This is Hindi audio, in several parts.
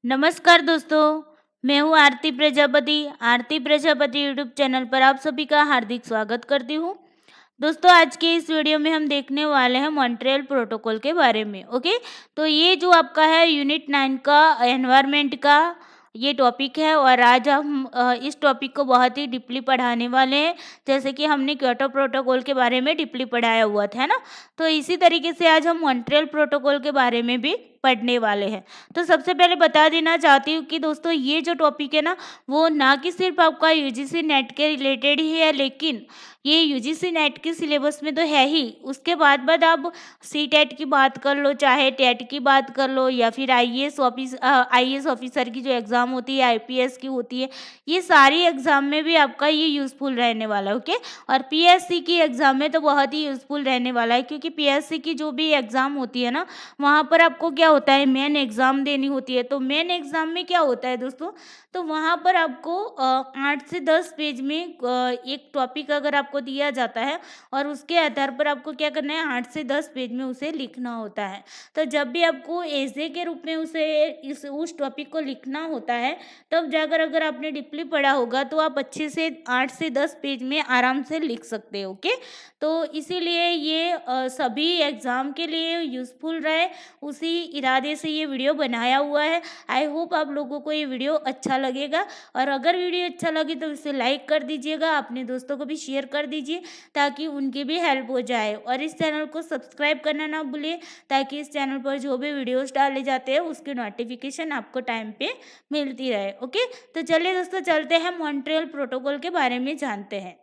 नमस्कार दोस्तों, मैं हूँ आरती प्रजापति यूट्यूब चैनल पर आप सभी का हार्दिक स्वागत करती हूँ। दोस्तों आज के इस वीडियो में हम देखने वाले हैं मॉन्ट्रियल प्रोटोकॉल के बारे में। ओके, तो ये जो आपका है यूनिट 9 का एनवायरनमेंट का ये टॉपिक है और आज हम इस टॉपिक को बहुत ही डीपली पढ़ाने वाले हैं। जैसे कि हमने क्योटो प्रोटोकॉल के बारे में डीपली पढ़ाया हुआ था, है ना। तो इसी तरीके से आज हम मॉन्ट्रियल प्रोटोकॉल के बारे में भी पढ़ने वाले हैं। तो सबसे पहले बता देना चाहती हूँ कि दोस्तों ये जो टॉपिक है ना, वो ना कि सिर्फ आपका यूजीसी नेट के रिलेटेड ही है, लेकिन ये यूजीसी नेट के सिलेबस में तो है ही। उसके बाद आप सी टेट की बात कर लो, चाहे टेट की बात कर लो, या फिर आईएएस ऑफिसर की जो एग्ज़ाम होती है, आईपीएस की होती है, ये सारी एग्ज़ाम में भी आपका ये यूज़फुल रहने वाला है। ओके, और पीएससी की एग्ज़ाम में तो बहुत ही यूज़फुल रहने वाला है, क्योंकि पीएससी की जो भी एग्ज़ाम होती है ना, वहाँ पर आपको क्या होता है, मेन एग्ज़ाम देनी होती है। तो मेन एग्ज़ाम में क्या होता है दोस्तों, तो वहाँ पर आपको 8 से 10 पेज में एक टॉपिक अगर आपको दिया जाता है और उसके आधार पर आपको क्या करना है, 8 से 10 पेज में उसे लिखना होता है। तो जब भी आपको एसे के रूप में उस टॉपिक को लिखना होता है, तब जाकर अगर आपने डीपली पढ़ा होगा तो आप अच्छे से 8 से 10 पेज में आराम से लिख सकते हो। ओके, तो इसीलिए ये सभी एग्ज़ाम के लिए यूज़फुल रहे, उसी इरादे से ये वीडियो बनाया हुआ है। आई होप आप लोगों को ये वीडियो अच्छा लगेगा, और अगर वीडियो अच्छा लगे तो इसे लाइक कर दीजिएगा, अपने दोस्तों को भी शेयर कर दीजिए ताकि उनकी भी हेल्प हो जाए, और इस चैनल को सब्सक्राइब करना ना भूलिए ताकि इस चैनल पर जो भी वीडियोस डाले जाते हैं उसकी नोटिफिकेशन आपको टाइम पे मिलती रहे। ओके, तो चलिए दोस्तों चलते हैं मॉन्ट्रियल प्रोटोकॉल के बारे में जानते हैं।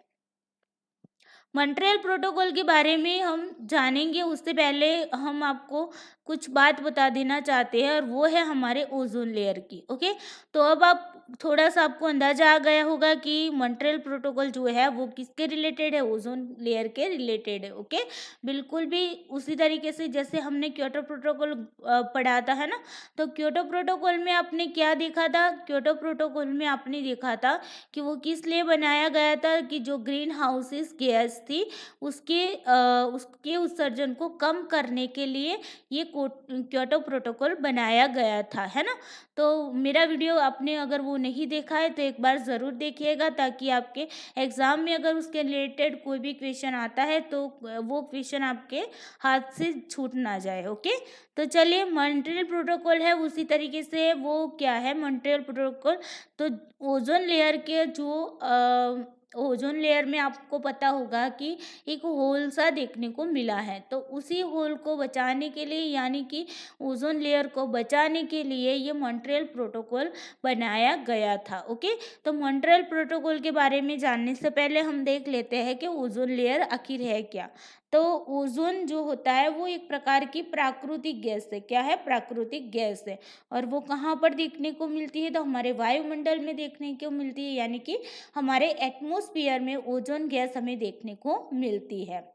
मॉन्ट्रियल प्रोटोकॉल के बारे में हम जानेंगे, उससे पहले हम आपको कुछ बात बता देना चाहते हैं, और वो है हमारे ओजोन लेयर की। ओके, तो अब आप थोड़ा सा आपको अंदाजा आ गया होगा कि मॉन्ट्रियल प्रोटोकॉल जो है वो किसके रिलेटेड है, ओजोन लेयर के रिलेटेड है। ओके, बिल्कुल भी उसी तरीके से जैसे हमने क्योटो प्रोटोकॉल पढ़ा था, है ना। तो क्योटो प्रोटोकॉल में आपने क्या देखा था, क्योटो प्रोटोकॉल में आपने देखा था कि वो किस लिए बनाया गया था, कि जो ग्रीन हाउसेस गैस थी उसके उत्सर्जन को कम करने के लिए ये क्योटो प्रोटोकॉल बनाया गया था, है ना। तो मेरा वीडियो आपने अगर वो नहीं देखा है तो एक बार ज़रूर देखिएगा, ताकि आपके एग्ज़ाम में अगर उसके रिलेटेड कोई भी क्वेश्चन आता है तो वो क्वेश्चन आपके हाथ से छूट ना जाए। ओके, तो चलिए मॉन्ट्रियल प्रोटोकॉल है, उसी तरीके से वो क्या है मॉन्ट्रियल प्रोटोकॉल। तो ओजोन लेयर के जो ओजोन लेयर में आपको पता होगा कि एक होल सा देखने को मिला है, तो उसी होल को बचाने के लिए, यानी कि ओजोन लेयर को बचाने के लिए ये मॉन्ट्रियल प्रोटोकॉल बनाया गया था। ओके, तो मॉन्ट्रियल प्रोटोकॉल के बारे में जानने से पहले हम देख लेते हैं कि ओजोन लेयर आखिर है क्या। तो ओजोन जो होता है वो एक प्रकार की प्राकृतिक गैस है। क्या है, प्राकृतिक गैस है, और वो कहाँ पर देखने को मिलती है, तो हमारे वायुमंडल में देखने को मिलती है, यानी कि हमारे एटमॉस्फेयर में ओजोन गैस हमें देखने को मिलती है।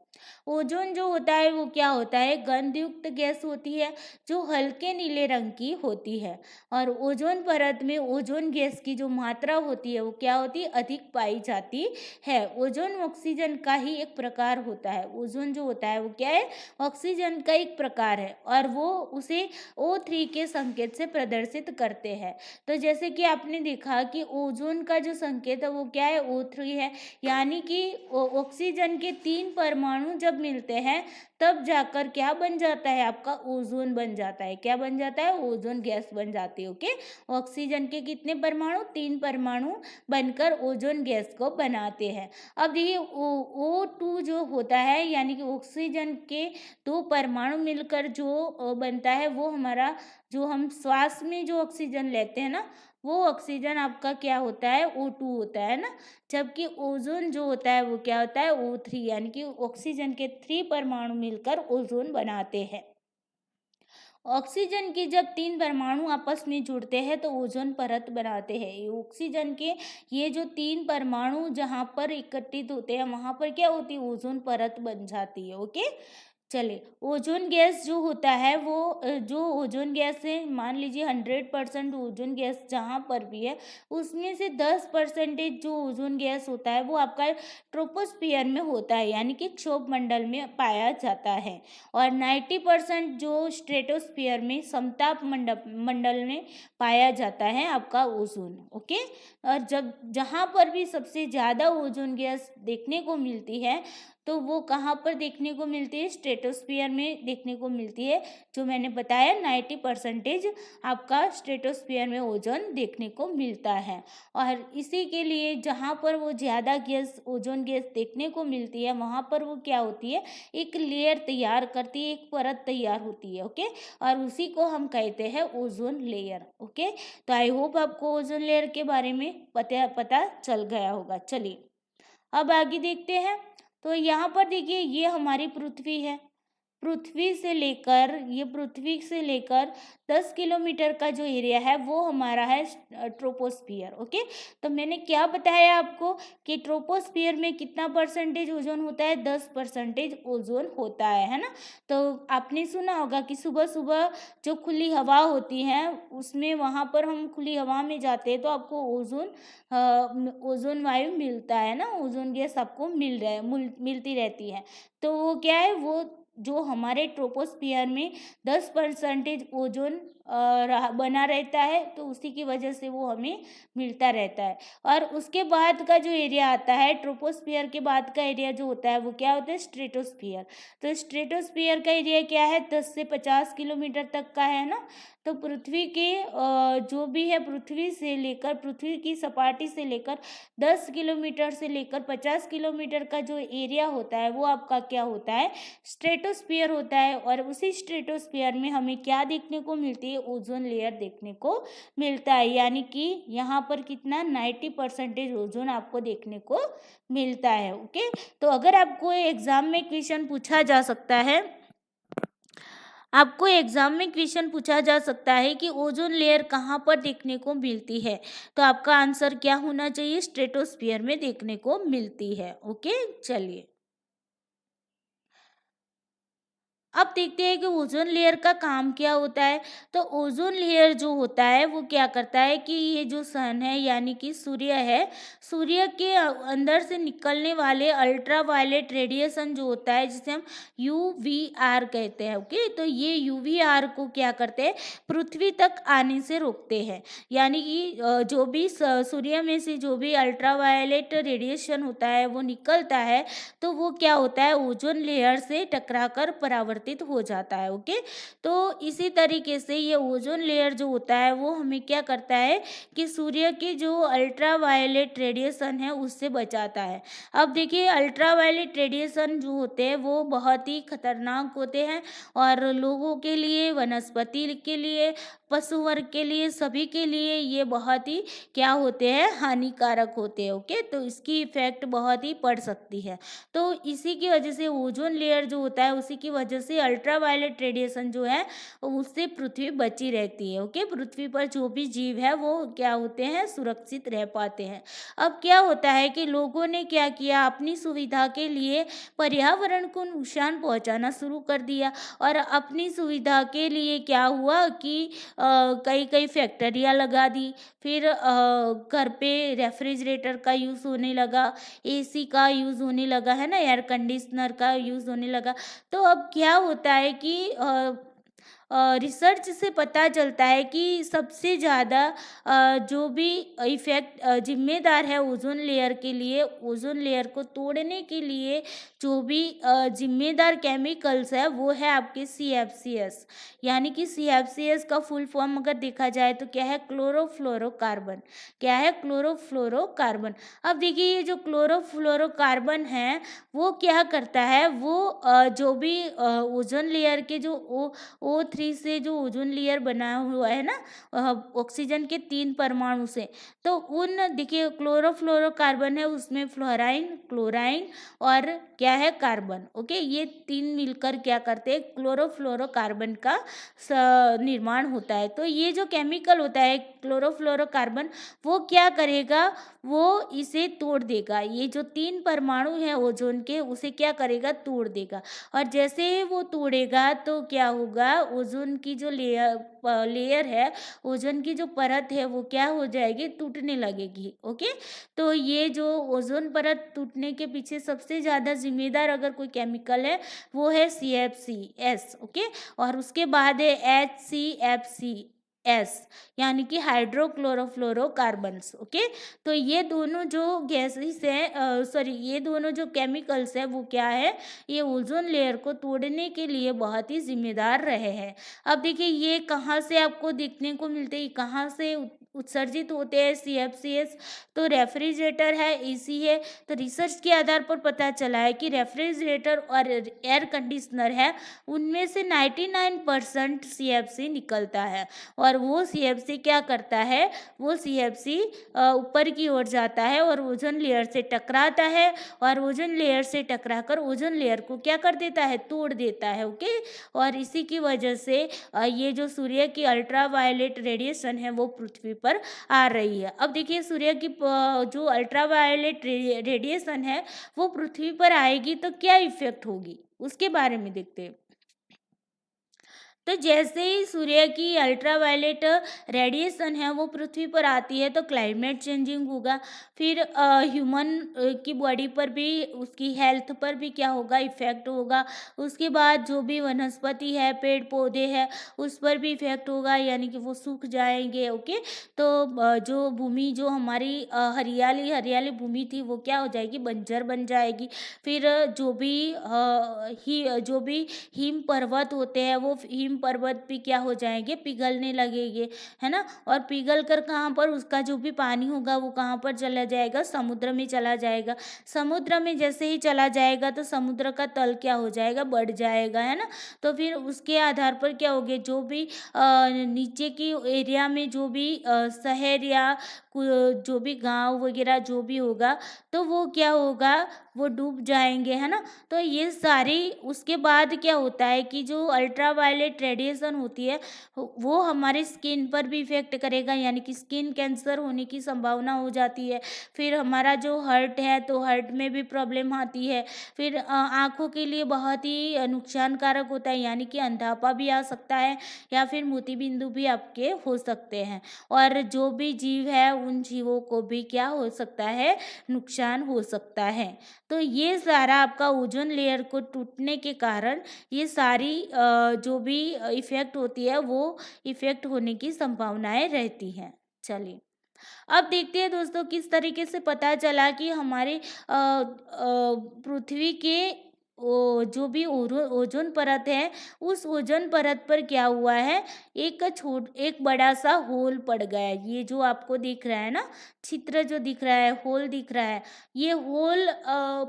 ओजोन जो होता है वो क्या होता है, गंधयुक्त गैस होती है जो हल्के नीले रंग की होती है, और ओजोन परत में ओजोन गैस की जो मात्रा होती है वो क्या होती है, अधिक पाई जाती है। ओजोन ऑक्सीजन का ही एक प्रकार होता है। ओजोन जो होता है वो क्या है, ऑक्सीजन का एक प्रकार है, और वो उसे O3 के संकेत से प्रदर्शित करते हैं। तो जैसे कि आपने देखा कि ओजोन का जो संकेत है वो क्या है, O3 है, यानी कि ऑक्सीजन के 3 परमाणु जब मिलते हैं तब जाकर क्या बन जाता है, आपका ओजोन बन जाता है। क्या बन जाता है, ओजोन गैस बन जाती है। ओके, ऑक्सीजन के कितने परमाणु, 3 परमाणु बनकर ओजोन गैस को बनाते हैं। अब ये O2 जो होता है, यानी कि ऑक्सीजन के 2 परमाणु मिलकर जो बनता है, वो हमारा जो हम श्वास में जो ऑक्सीजन लेते हैं ना, वो ऑक्सीजन आपका क्या होता है, O2 होता है ना। जबकि ओजोन जो होता है वो क्या होता है, O3, यानी कि ऑक्सीजन के 3 परमाणु मिलकर ओजोन बनाते हैं। ऑक्सीजन के जब 3 परमाणु आपस में जुड़ते हैं तो ओजोन परत बनाते हैं। ये ऑक्सीजन के ये जो 3 परमाणु जहाँ पर एकत्रित होते हैं वहाँ पर क्या होती है, ओजोन परत बन जाती है। ओके, चलिए, ओजोन गैस जो होता है वो जो ओजोन गैस है, मान लीजिए 100% ओजोन गैस जहाँ पर भी है, उसमें से 10% जो ओजोन गैस होता है वो आपका ट्रोपोस्फियर में होता है, यानी कि क्षोभ मंडल में पाया जाता है। और 90% जो स्ट्रेटोस्फियर में समताप मंडल में पाया जाता है आपका ओजोन। ओके, और जब जहाँ पर भी सबसे ज़्यादा ओजोन गैस देखने को मिलती है, तो वो कहाँ पर देखने को मिलती है? स्ट्रेटोस्फियर में देखने को मिलती है। जो मैंने बताया 90% आपका स्ट्रेटोस्फियर में ओजोन देखने को मिलता है। और इसी के लिए जहाँ पर वो ज़्यादा गैस ओजोन गैस देखने को मिलती है, वहाँ पर वो क्या होती है? एक लेयर तैयार करती है, एक परत तैयार होती है। ओके, और उसी को हम कहते हैं ओजोन लेयर। ओके, तो आई होप आपको ओजोन लेयर के बारे में पता चल गया होगा। चलिए, अब आगे देखते हैं। तो यहाँ पर देखिए, ये हमारी पृथ्वी है। पृथ्वी से लेकर 10 किलोमीटर का जो एरिया है वो हमारा है ट्रोपोस्फियर। ओके, तो मैंने क्या बताया आपको कि ट्रोपोस्फियर में कितना परसेंटेज ओजोन होता है? 10% ओजोन होता है ना। तो आपने सुना होगा कि सुबह सुबह जो खुली हवा होती है उसमें, वहाँ पर हम खुली हवा में जाते हैं तो आपको ओजोन वायु मिलता है ना, ओजोन गैस आपको मिलती रहती है। तो वो क्या है, वो जो हमारे ट्रोपोस्फियर में 10% ओजोन बना रहता है, तो उसी की वजह से वो हमें मिलता रहता है। और उसके बाद का जो एरिया आता है, ट्रोपोस्फियर के बाद का एरिया जो होता है वो क्या होता है? स्ट्रेटोस्फियर। तो स्ट्रेटोस्फियर का एरिया क्या है? 10 से 50 किलोमीटर तक का है ना। तो पृथ्वी के जो भी है, पृथ्वी की सपाटी से लेकर 10 किलोमीटर से लेकर 50 किलोमीटर का जो एरिया होता है वो आपका क्या होता है? स्ट्रेटोस्फियर होता है। और उसी स्ट्रेटोस्फियर में हमें क्या देखने को मिलती है? ओजोन लेयर देखने को मिलता है, यानी कि यहाँ पर कितना 90% ओजोन आपको देखने को मिलता है। ओके, तो अगर आपको एग्जाम में क्वेश्चन पूछा जा सकता है, आपको एग्जाम में क्वेश्चन पूछा जा सकता है कि ओजोन लेयर कहाँ पर देखने को मिलती है, तो आपका आंसर क्या होना चाहिए? स्ट्रेटोस्फियर में देखने को मिलती है। ओके, चलिए, अब देखते हैं कि ओजोन लेयर का काम क्या होता है। तो ओजोन लेयर जो होता है वो क्या करता है कि ये जो सन है, यानी कि सूर्य है, सूर्य के अंदर से निकलने वाले अल्ट्रा वायलेट रेडिएशन जो होता है, जिसे हम UVR कहते हैं। ओके, तो ये UVR को क्या करते हैं? पृथ्वी तक आने से रोकते हैं। यानी कि जो भी सूर्य में से जो भी अल्ट्रा वायलेट रेडिएशन होता है वो निकलता है, तो वो क्या होता है? ओजोन लेयर से टकराकर परावर्तित हो जाता है। ओके, तो इसी तरीके से ये ओजोन लेयर जो होता है वो हमें क्या करता है कि सूर्य के जो अल्ट्रा वायलेट रेडिएशन है उससे बचाता है। अब देखिए, अल्ट्रा वायलेट रेडिएशन जो होते हैं वो बहुत ही खतरनाक होते हैं, और लोगों के लिए, वनस्पति के लिए, पशु वर्ग के लिए, सभी के लिए ये बहुत ही क्या होते हैं? हानिकारक होते हैं। ओके, तो इसकी इफेक्ट बहुत ही पड़ सकती है। तो इसी की वजह से ओजोन लेयर जो होता है, उसी की वजह से अल्ट्रा वायलेट रेडिएशन जो है उससे पृथ्वी बची रहती है। ओके, पृथ्वी पर जो भी जीव है वो क्या होते हैं? सुरक्षित रह पाते हैं। अब क्या होता है कि लोगों ने क्या किया? अपनी सुविधा के लिए पर्यावरण को नुकसान पहुंचाना शुरू कर दिया, और अपनी सुविधा के लिए क्या हुआ कि कई कई फैक्ट्रियाँ लगा दी। फिर घर पे रेफ्रिजरेटर का यूज़ होने लगा, AC का यूज़ होने लगा, है ना, एयर कंडीशनर का यूज़ होने लगा। तो अब क्या होता है कि रिसर्च से पता चलता है कि सबसे ज़्यादा जो भी इफ़ेक्ट जिम्मेदार है ओजोन लेयर के लिए, ओजोन लेयर को तोड़ने के लिए जो भी जिम्मेदार केमिकल्स है वो है आपके CFCs। यानी कि CFCs का फुल फॉर्म अगर देखा जाए तो क्या है? क्लोरोफ्लोरोकार्बन। क्या है? क्लोरोफ्लोरोकार्बन। अब देखिए, ये जो क्लोरोफ्लोरोकार्बन है वो क्या करता है? वो जो भी ओजोन लेयर के जो O3 से जो ओजोन लेयर बना हुआ है ना, ऑक्सीजन के 3 परमाणु से, तो उन देखिए क्लोरोफ्लोरोकार्बन है, उसमें फ्लोराइन, क्लोराइन और क्या है? कार्बन। ओके, ये 3 मिलकर क्या करते हैं? क्लोरोफ्लोरोकार्बन का निर्माण होता है। तो ये जो केमिकल होता है क्लोरोफ्लोरोकार्बन, वो क्या करेगा? वो इसे तोड़ देगा। ये जो 3 परमाणु हैं ओज़ोन के, उसे क्या करेगा, तोड़ देगा। और जैसे ही वो तोड़ेगा तो क्या होगा, ओज़ोन की जो लेयर है, ओज़ोन की जो परत है वो क्या हो जाएगी, टूटने लगेगी। ओके, तो ये जो ओज़ोन परत टूटने के पीछे सबसे ज़्यादा जिम्मेदार अगर कोई केमिकल है वो है CFCS। ओके, और उसके बाद है HCFCS, यानी कि हाइड्रोक्लोरोफ्लोरोकार्बन्स। ओके, तो ये दोनों जो गैसेस हैं, सॉरी, ये दोनों जो केमिकल्स है वो क्या है, ये ओजोन लेयर को तोड़ने के लिए बहुत ही जिम्मेदार रहे हैं। अब देखिए ये कहाँ से आपको देखने को मिलते हैं, कहाँ से उत्सर्जित होते हैं CFCS, तो रेफ्रिजरेटर है, AC है। तो रिसर्च के आधार पर पता चला है कि रेफ्रिजरेटर और एयर कंडीशनर है, उनमें से 99% CFC निकलता है। और वो CFC क्या करता है, वो CFC ऊपर की ओर जाता है और ओजोन लेयर से टकराता है, और ओजोन लेयर से टकराकर ओजोन लेयर को क्या कर देता है, तोड़ देता है। ओके, और इसी की वजह से ये जो सूर्य की अल्ट्रावायलेट रेडिएशन है वो पृथ्वी पर आ रही है। अब देखिए सूर्य की जो अल्ट्रावायलेट रेडिएशन है वो पृथ्वी पर आएगी तो क्या इफेक्ट होगी, उसके बारे में देखते हैं। तो जैसे ही सूर्य की अल्ट्रावायलेट रेडिएशन है वो पृथ्वी पर आती है तो क्लाइमेट चेंजिंग होगा। फिर ह्यूमन की बॉडी पर भी, उसकी हेल्थ पर भी क्या होगा, इफेक्ट होगा। उसके बाद जो भी वनस्पति है, पेड़ पौधे हैं, उस पर भी इफेक्ट होगा, यानी कि वो सूख जाएंगे। ओके, तो जो भूमि, जो हमारी हरियाली हरियाली भूमि थी वो क्या हो जाएगी, बंजर बन जाएगी। फिर जो भी हिम पर्वत होते हैं वो हिम पर्वत भी क्या हो जाएंगे, पिघलने लगेंगे, है ना। और पिघल कर कहाँ पर, उसका जो भी पानी होगा वो कहाँ पर चला जाएगा, समुद्र में चला जाएगा। समुद्र में जैसे ही चला जाएगा तो समुद्र का तल क्या हो जाएगा, बढ़ जाएगा, है ना। तो फिर उसके आधार पर क्या होगे, जो भी नीचे की एरिया में जो भी शहर या जो भी गांव वगैरह जो भी होगा तो वो क्या होगा, वो डूब जाएंगे, है ना। तो ये सारी, उसके बाद क्या होता है कि जो अल्ट्रावायलेट रेडिएशन होती है वो हमारे स्किन पर भी इफेक्ट करेगा, यानी कि स्किन कैंसर होने की संभावना हो जाती है। फिर हमारा जो हार्ट है तो हार्ट में भी प्रॉब्लम आती है। फिर आँखों के लिए बहुत ही नुकसानकारक होता है, यानी कि अंधापा भी आ सकता है या फिर मोतीबिंदु भी आपके हो सकते हैं। और जो भी जीव है उन जीवों को भी क्या हो सकता है, नुकसान हो सकता है। तो ये सारा आपका ओजोन लेयर को टूटने के कारण ये सारी जो भी इफ़ेक्ट होती है वो इफ़ेक्ट होने की संभावनाएं रहती हैं। चलिए अब देखते हैं दोस्तों किस तरीके से पता चला कि हमारे पृथ्वी के जो भी ओजोन परत है उस ओजोन परत पर क्या हुआ है, एक बड़ा सा होल पड़ गया है। ये जो आपको दिख रहा है ना, चित्र जो दिख रहा है, होल दिख रहा है, ये होल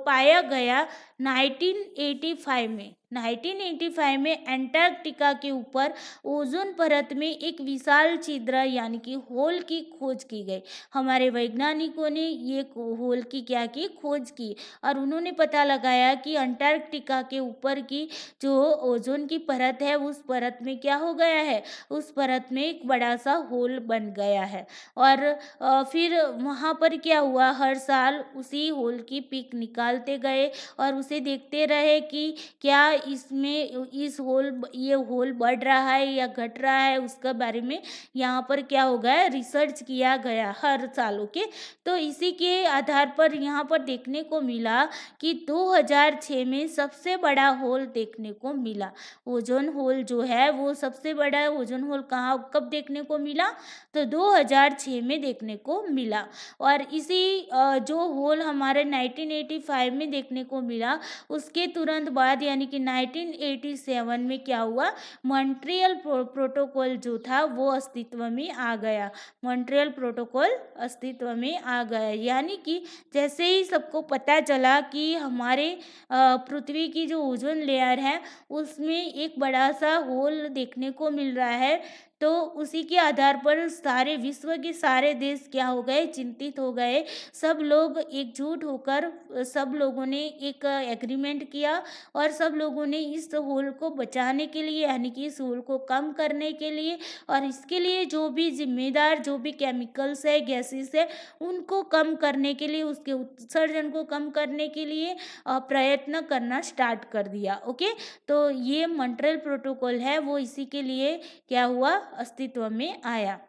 पाया गया 1985 में। 1985 में एंटार्कटिका के ऊपर ओजोन परत में एक विशाल छिद्र यानी कि होल की खोज की गई। हमारे वैज्ञानिकों ने ये होल की क्या की, खोज की, और उन्होंने पता लगाया कि अंटार्कटिका के ऊपर की जो ओजोन की परत है उस परत में क्या हो गया है, उस परत में एक बड़ा सा होल बन गया है। और फिर वहाँ पर क्या हुआ, हर साल उसी होल की पिक निकालते गए और उसे देखते रहे कि क्या इसमें ये होल बढ़ रहा है या घट रहा है, उसके बारे में यहाँ पर क्या हो गया, रिसर्च किया गया हर सालों के। तो इसी के आधार पर यहाँ पर देखने को मिला कि 2006 में सबसे बड़ा होल देखने को मिला। ओजोन होल जो है वो सबसे बड़ा ओजोन होल कहाँ, कब देखने को मिला, तो 2006 में देखने को मिला। और इसी जो होल हमारे 1985 में देखने को मिला, उसके तुरंत बाद यानी कि 1987 में क्या हुआ, मॉन्ट्रियल प्रोटोकॉल जो था वो अस्तित्व में आ गया। मॉन्ट्रियल प्रोटोकॉल अस्तित्व में आ गया, यानी कि जैसे ही सबको पता चला कि हमारे पृथ्वी की जो ओजोन लेयर है उसमें एक बड़ा सा होल देखने को मिल रहा है, तो उसी के आधार पर सारे विश्व के सारे देश क्या हो गए, चिंतित हो गए। सब लोग एकजुट होकर सब लोगों ने एक एग्रीमेंट किया और सब लोगों ने इस होल को बचाने के लिए, यानी कि इस होल को कम करने के लिए और इसके लिए जो भी जिम्मेदार जो भी केमिकल्स है, गैसेस है, उनको कम करने के लिए, उसके उत्सर्जन को कम करने के लिए प्रयत्न करना स्टार्ट कर दिया। ओके, तो ये मॉन्ट्रियल प्रोटोकॉल है वो इसी के लिए क्या हुआ, अस्तित्व में आया।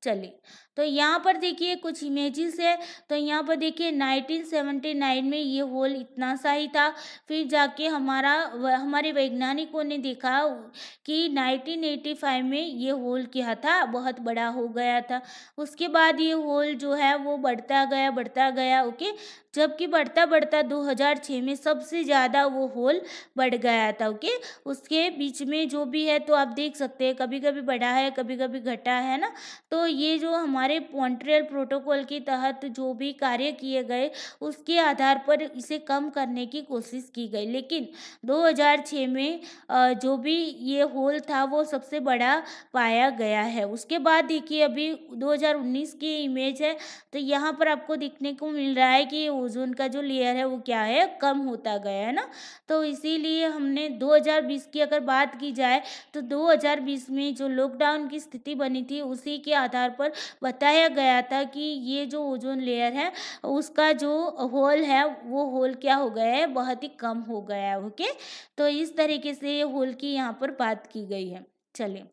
चलिए, तो यहाँ पर देखिए कुछ इमेजेस है। तो यहाँ पर देखिए 1979 में ये होल इतना सा ही था। फिर जाके हमारे वैज्ञानिकों ने देखा कि 1985 में ये होल क्या था, बहुत बड़ा हो गया था। उसके बाद ये होल जो है वो बढ़ता गया। ओके, जबकि बढ़ता बढ़ता 2006 में सबसे ज़्यादा वो होल बढ़ गया था। ओके, उसके बीच में जो भी है तो आप देख सकते हैं, कभी कभी बढ़ा है, कभी कभी घटा है ना। तो ये जो हमारे मॉन्ट्रियल प्रोटोकॉल के तहत जो भी कार्य किए गए उसके आधार पर इसे कम करने की कोशिश की गई, लेकिन 2006 में जो भी ये होल था वो सबसे बड़ा पाया गया है। उसके बाद देखिए अभी 2019 की इमेज है। तो यहाँ पर आपको देखने को मिल रहा है कि ओजोन का जो लेयर है वो क्या है, कम होता गया है ना। तो इसीलिए हमने 2020 की अगर बात की जाए तो 2020 में जो लॉकडाउन की स्थिति बनी थी उसी के आधार पर बताया गया था कि ये जो ओजोन लेयर है उसका जो होल है वो होल क्या हो गया है, बहुत ही कम हो गया है। ओके, तो इस तरीके से ये होल की यहाँ पर बात की गई है। चलिए,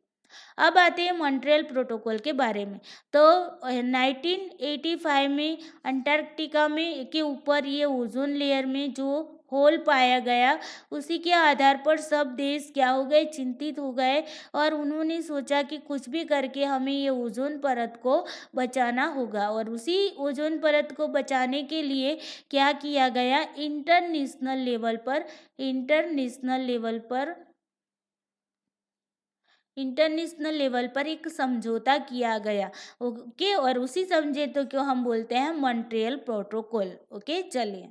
अब आते हैं मॉन्ट्रियल प्रोटोकॉल के बारे में। तो 1985 में अंटार्कटिका में के ऊपर ये ओजोन लेयर में जो होल पाया गया उसी के आधार पर सब देश क्या हो गए, चिंतित हो गए और उन्होंने सोचा कि कुछ भी करके हमें ये ओजोन परत को बचाना होगा। और उसी ओजोन परत को बचाने के लिए क्या किया गया, इंटरनेशनल लेवल पर एक समझौता किया गया। ओके, और उसी समझौते को हम बोलते हैं मॉन्ट्रियल प्रोटोकॉल। ओके, चलिए,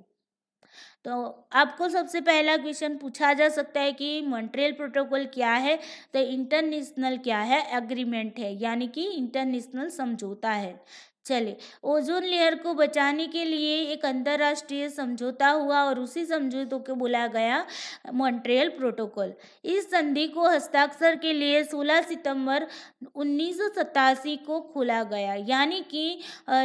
तो आपको सबसे पहला क्वेश्चन पूछा जा सकता है कि मॉन्ट्रियल प्रोटोकॉल क्या है। तो इंटरनेशनल क्या है, एग्रीमेंट है, यानी कि इंटरनेशनल समझौता है। चलिए, ओजोन लेयर को बचाने के लिए एक अंतर्राष्ट्रीय समझौता हुआ और उसी समझौते को बोला गया मॉन्ट्रियल प्रोटोकॉल। इस संधि को हस्ताक्षर के लिए 16 सितंबर 1987 को खोला गया, यानी कि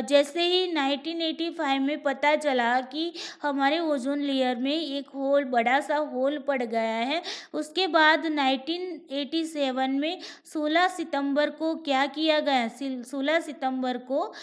जैसे ही 1985 में पता चला कि हमारे ओजोन लेयर में एक होल, बड़ा सा होल पड़ गया है, उसके बाद 1987 में 16 सितंबर को क्या किया गया, 16 सितंबर को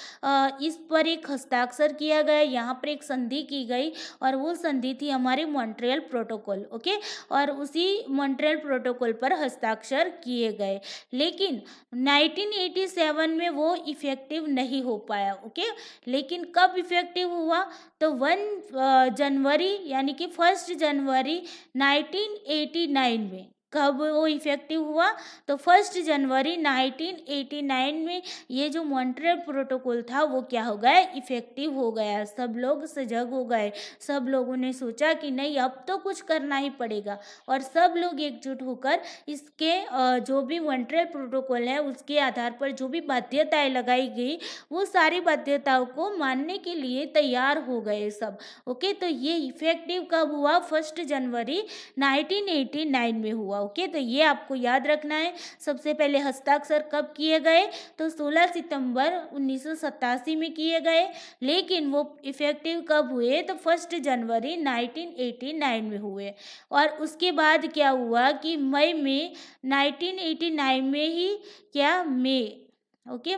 इस पर एक हस्ताक्षर किया गया, यहाँ पर एक संधि की गई और वो संधि थी हमारे मॉन्ट्रियल प्रोटोकॉल। ओके, और उसी मॉन्ट्रियल प्रोटोकॉल पर हस्ताक्षर किए गए, लेकिन 1987 में वो इफेक्टिव नहीं हो पाया। ओके, लेकिन कब इफेक्टिव हुआ, तो 1 जनवरी यानी कि 1 जनवरी 1989 में कब वो इफेक्टिव हुआ, तो 1 जनवरी 1989 में ये जो मॉन्ट्रियल प्रोटोकॉल था वो क्या हो गया, इफेक्टिव हो गया। सब लोग सजग हो गए, सब लोगों ने सोचा कि नहीं अब तो कुछ करना ही पड़ेगा और सब लोग एकजुट होकर इसके जो भी मॉन्ट्रियल प्रोटोकॉल है उसके आधार पर जो भी बाध्यताएं लगाई गई वो सारी बाध्यताओं को मानने के लिए तैयार हो गए सब। ओके, तो ये इफेक्टिव कब हुआ, 1 जनवरी 1989 में हुआ। ओके, तो ये आपको याद रखना है। सबसे पहले हस्ताक्षर कब किए गए, तो 16 सितंबर 1987 में किए गए, लेकिन वो इफेक्टिव कब हुए, तो 1 जनवरी 1989 में हुए। और उसके बाद क्या हुआ कि मई में 1989 में ही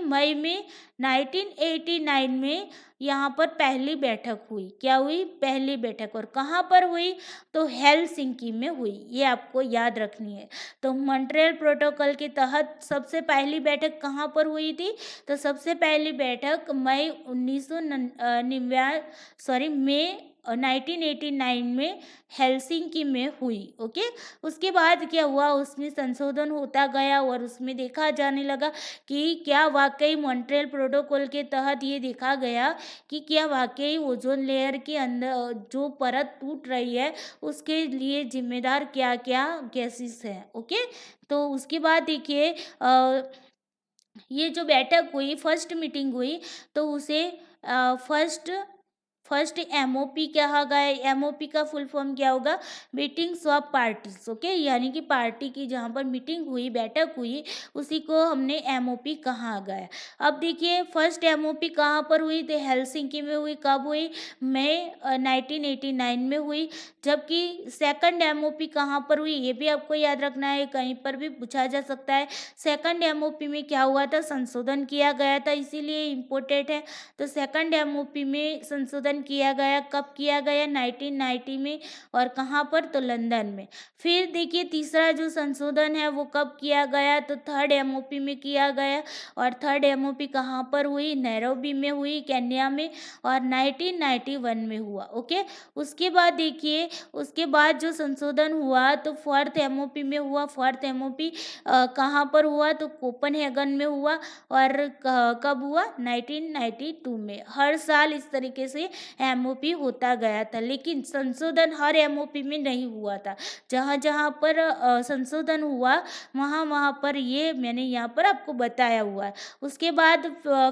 मई में 1989 में यहाँ पर पहली बैठक हुई। क्या हुई, पहली बैठक, और कहाँ पर हुई, तो हेलसिंकी में हुई। ये आपको याद रखनी है। तो मॉन्ट्रियल प्रोटोकॉल के तहत सबसे पहली बैठक कहाँ पर हुई थी, तो सबसे पहली बैठक मई 1989 में हेलसिंकी में हुई। ओके, उसके बाद क्या हुआ, उसमें संशोधन होता गया और उसमें देखा जाने लगा कि क्या वाकई मॉन्ट्रियल प्रोटोकॉल के तहत ये देखा गया कि क्या वाकई ओजोन लेयर के अंदर जो परत टूट रही है उसके लिए जिम्मेदार क्या क्या गैसेस हैं। ओके, तो उसके बाद देखिए ये जो बैठक हुई, फर्स्ट मीटिंग हुई, तो उसे फर्स्ट फर्स्ट एमओपी कहा गया। एमओपी का फुल फॉर्म क्या होगा, मीटिंग्स ऑफ पार्टीज। ओके, यानी कि पार्टी की जहाँ पर मीटिंग हुई, बैठक हुई, उसी को हमने एमओपी कहा गया। अब देखिए फर्स्ट एमओपी कहाँ पर हुई, तो हेलसिंकी में हुई। कब हुई, मई 1989 में हुई। जबकि सेकंड एमओपी कहाँ पर हुई, ये भी आपको याद रखना है, कहीं पर भी पूछा जा सकता है। सेकंड एमओपी में क्या हुआ था, संशोधन किया गया था, इसीलिए इम्पोर्टेंट है। तो सेकंड एमओपी में संशोधन किया गया। कब किया गया, 1990 में। और कहाँ पर, तो लंदन में। फिर देखिए तीसरा जो संशोधन है वो कब किया गया, तो थर्ड एमओपी में किया गया। और थर्ड एमओपी कहाँ पर हुई, नैरोबी में हुई, केन्या में, और 1991 में हुआ। ओके, उसके बाद देखिए उसके बाद जो संशोधन हुआ तो फोर्थ एमओपी में हुआ। फोर्थ एमओपी कहाँ पर हुआ, तो कोपनहेगन में हुआ। और कब हुआ, 1992 में। हर साल इस तरीके से एमओपी होता गया था, लेकिन संशोधन हर एमओपी में नहीं हुआ था। जहाँ जहाँ पर संशोधन हुआ वहाँ वहाँ पर ये मैंने यहाँ पर आपको बताया हुआ है। उसके बाद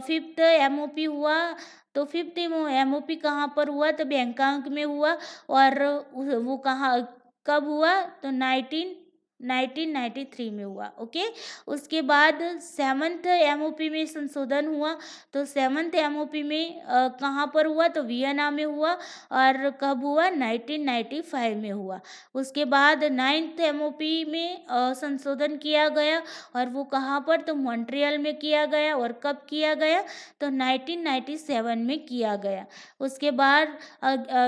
फिफ्थ एमओपी हुआ। तो फिफ्थ एमओपी कहाँ पर हुआ, तो बैंकॉक में हुआ। और वो कहाँ कब हुआ, तो 1993 में हुआ। ओके, उसके बाद सेवन्थ एमओपी में संशोधन हुआ। तो सेवन्थ एमओपी में कहाँ पर हुआ, तो वियना में हुआ। और कब हुआ, 1995 में हुआ। उसके बाद नाइन्थ एमओपी में संशोधन किया गया। और वो कहाँ पर, तो मॉन्ट्रियल में किया गया। और कब किया गया, तो 1997 में किया गया। उसके बाद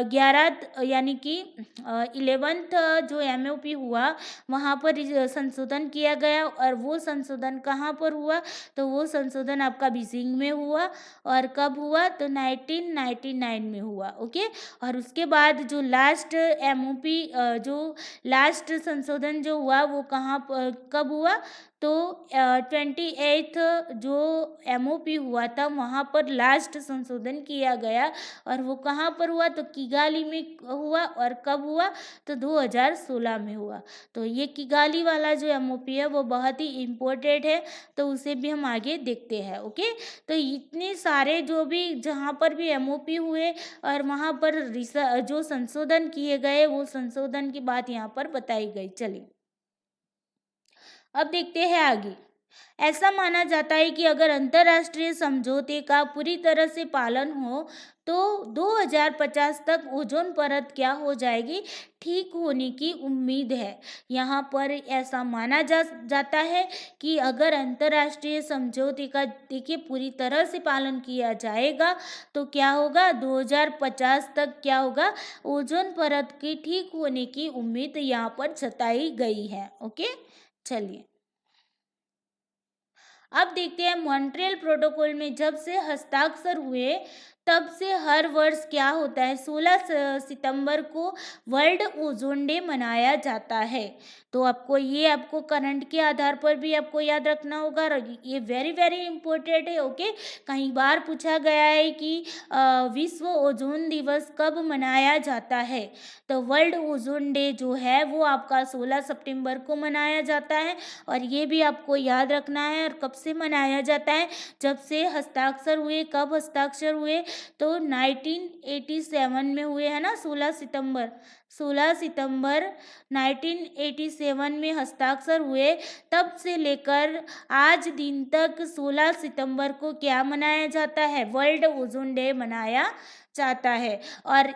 11 यानी कि 11th जो एमओपी हुआ वहाँ पर संशोधन किया गया। और वो संशोधन कहाँ पर हुआ, तो वो संशोधन आपका बीजिंग में हुआ। और कब हुआ, तो 1999 में हुआ। ओके, और उसके बाद जो लास्ट एमओपी जो लास्ट संशोधन जो हुआ वो कहाँ कब हुआ, तो 28th जो एमओपी हुआ था वहाँ पर लास्ट संशोधन किया गया। और वो कहाँ पर हुआ, तो किगाली में हुआ। और कब हुआ, तो 2016 में हुआ। तो ये किगाली वाला जो एमओपी है वो बहुत ही इम्पोर्टेंट है, तो उसे भी हम आगे देखते हैं। ओके, तो इतने सारे जो भी जहाँ पर भी एमओपी हुए और वहाँ पर जो संशोधन किए गए वो संशोधन की बात यहाँ पर बताई गई। चलिए अब देखते हैं आगे। ऐसा माना जाता है कि अगर अंतर्राष्ट्रीय समझौते का पूरी तरह से पालन हो तो 2050 तक ओजोन परत क्या हो जाएगी, ठीक होने की उम्मीद है। यहाँ पर ऐसा माना जाता है कि अगर अंतर्राष्ट्रीय समझौते का देखिए पूरी तरह से पालन किया जाएगा तो क्या होगा, 2050 तक क्या होगा, ओजोन परत की ठीक होने की उम्मीद यहाँ पर जताई गई है। ओके, चलिए अब देखते हैं मॉन्ट्रियल प्रोटोकॉल में जब से हस्ताक्षर हुए तब से हर वर्ष क्या होता है, 16 सितंबर को वर्ल्ड ओजोन डे मनाया जाता है। तो आपको करंट के आधार पर भी आपको याद रखना होगा और ये वेरी वेरी इंपॉर्टेंट है। ओके, कई बार पूछा गया है कि विश्व ओजोन दिवस कब मनाया जाता है। तो वर्ल्ड ओजोन डे जो है वो आपका 16 सितंबर को मनाया जाता है। और ये भी आपको याद रखना है। और कब से मनाया जाता है, जब से हस्ताक्षर हुए। कब हस्ताक्षर हुए, तो 1987 में हुए, है ना, 16 सितंबर 1987 में हस्ताक्षर हुए। तब से लेकर आज दिन तक 16 सितंबर को क्या मनाया जाता है, वर्ल्ड ओजोन डे मनाया जाता है। और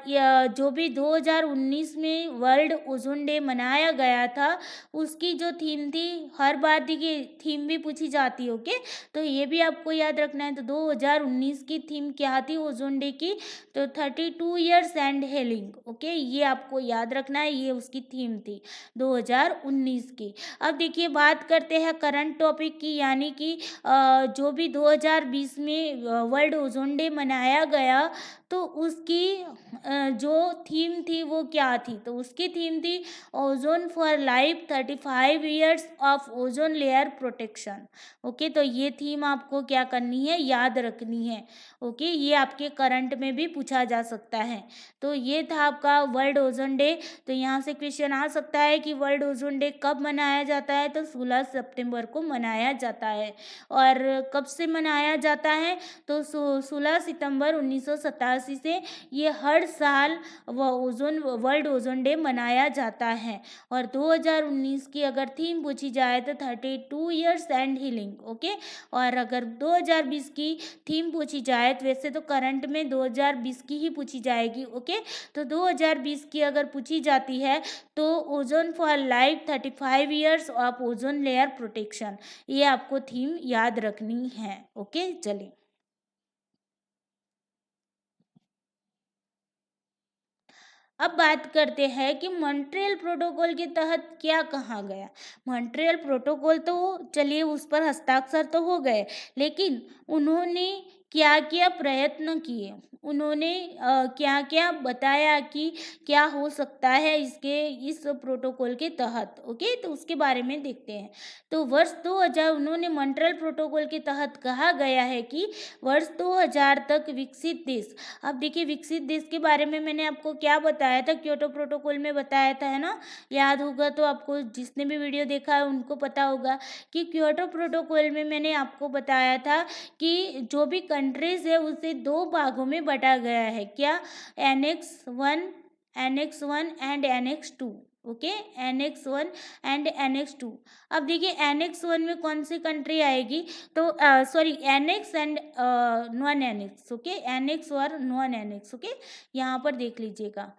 जो भी 2019 में वर्ल्ड ओजोन डे मनाया गया था उसकी जो थीम थी, हर बार देखिए थीम भी पूछी जाती है। ओके, तो ये भी आपको याद रखना है। तो 2019 की थीम क्या थी ओजोन डे की, तो 32 ईयर्स एंड हेलिंग। ओके, ये आपको याद रखना है, ये उसकी थीम थी 2019 की। अब देखिए बात करते हैं करंट टॉपिक की, यानी कि जो भी 2020 में वर्ल्ड ओजोन डे मनाया गया, तो उसकी जो थीम थी वो क्या थी, तो उसकी थीम थी ozone for life 35 years of ozone layer protection. Okay, तो ये थीम आपको क्या करनी है, याद रखनी है। ओके, ये आपके करंट में भी पूछा जा सकता है। तो ये था आपका वर्ल्ड ओजोन डे। तो यहाँ से क्वेश्चन आ सकता है कि वर्ल्ड ओजोन डे कब मनाया जाता है, तो 16 सितंबर को मनाया जाता है। और कब से मनाया जाता है, तो 16 सितंबर 1987 से ये हर साल वर्ल्ड ओजोन डे मनाया जाता है। और 2019 की अगर थीम पूछी जाए तो 32 ईयर्स एंड हीलिंग। ओके, और अगर 2020 की थीम पूछी जाए, तो वैसे तो करंट में 2020 की ही पूछी जाएगी। ओके, तो 2020 की अगर पूछी जाती है तो ozone for life 35 years of ozone layer protection, ये आपको थीम याद रखनी है। ओके, चलिए अब बात करते हैं कि मॉन्ट्रियल प्रोटोकॉल के तहत क्या कहा गया। मॉन्ट्रियल प्रोटोकॉल तो चलिए उस पर हस्ताक्षर तो हो गए, लेकिन उन्होंने क्या क्या प्रयत्न किए, उन्होंने क्या क्या बताया कि क्या हो सकता है इस प्रोटोकॉल के तहत। ओके, तो उसके बारे में देखते हैं। तो वर्ष 2000 उन्होंने मॉन्ट्रियल प्रोटोकॉल के तहत कहा गया है कि वर्ष 2000 तक विकसित देश। अब देखिए विकसित देश के बारे में मैंने आपको क्या बताया था, क्योटो प्रोटोकॉल में बताया था, है ना, याद होगा तो आपको, जिसने भी वीडियो देखा है उनको पता होगा कि क्योटो प्रोटोकॉल में मैंने आपको बताया था कि जो भी कंट्रीज है उसे दो भागों में बांटा गया है। क्या, annex 1 and annex 2। Okay, annex 1 and annex 2। अब देखिए एनेक्स 1 में कौन सी कंट्री आएगी, तो sorry, annex and non annex. Okay, annex और नॉन एनेक्स। ओके, यहाँ पर देख लीजिएगा।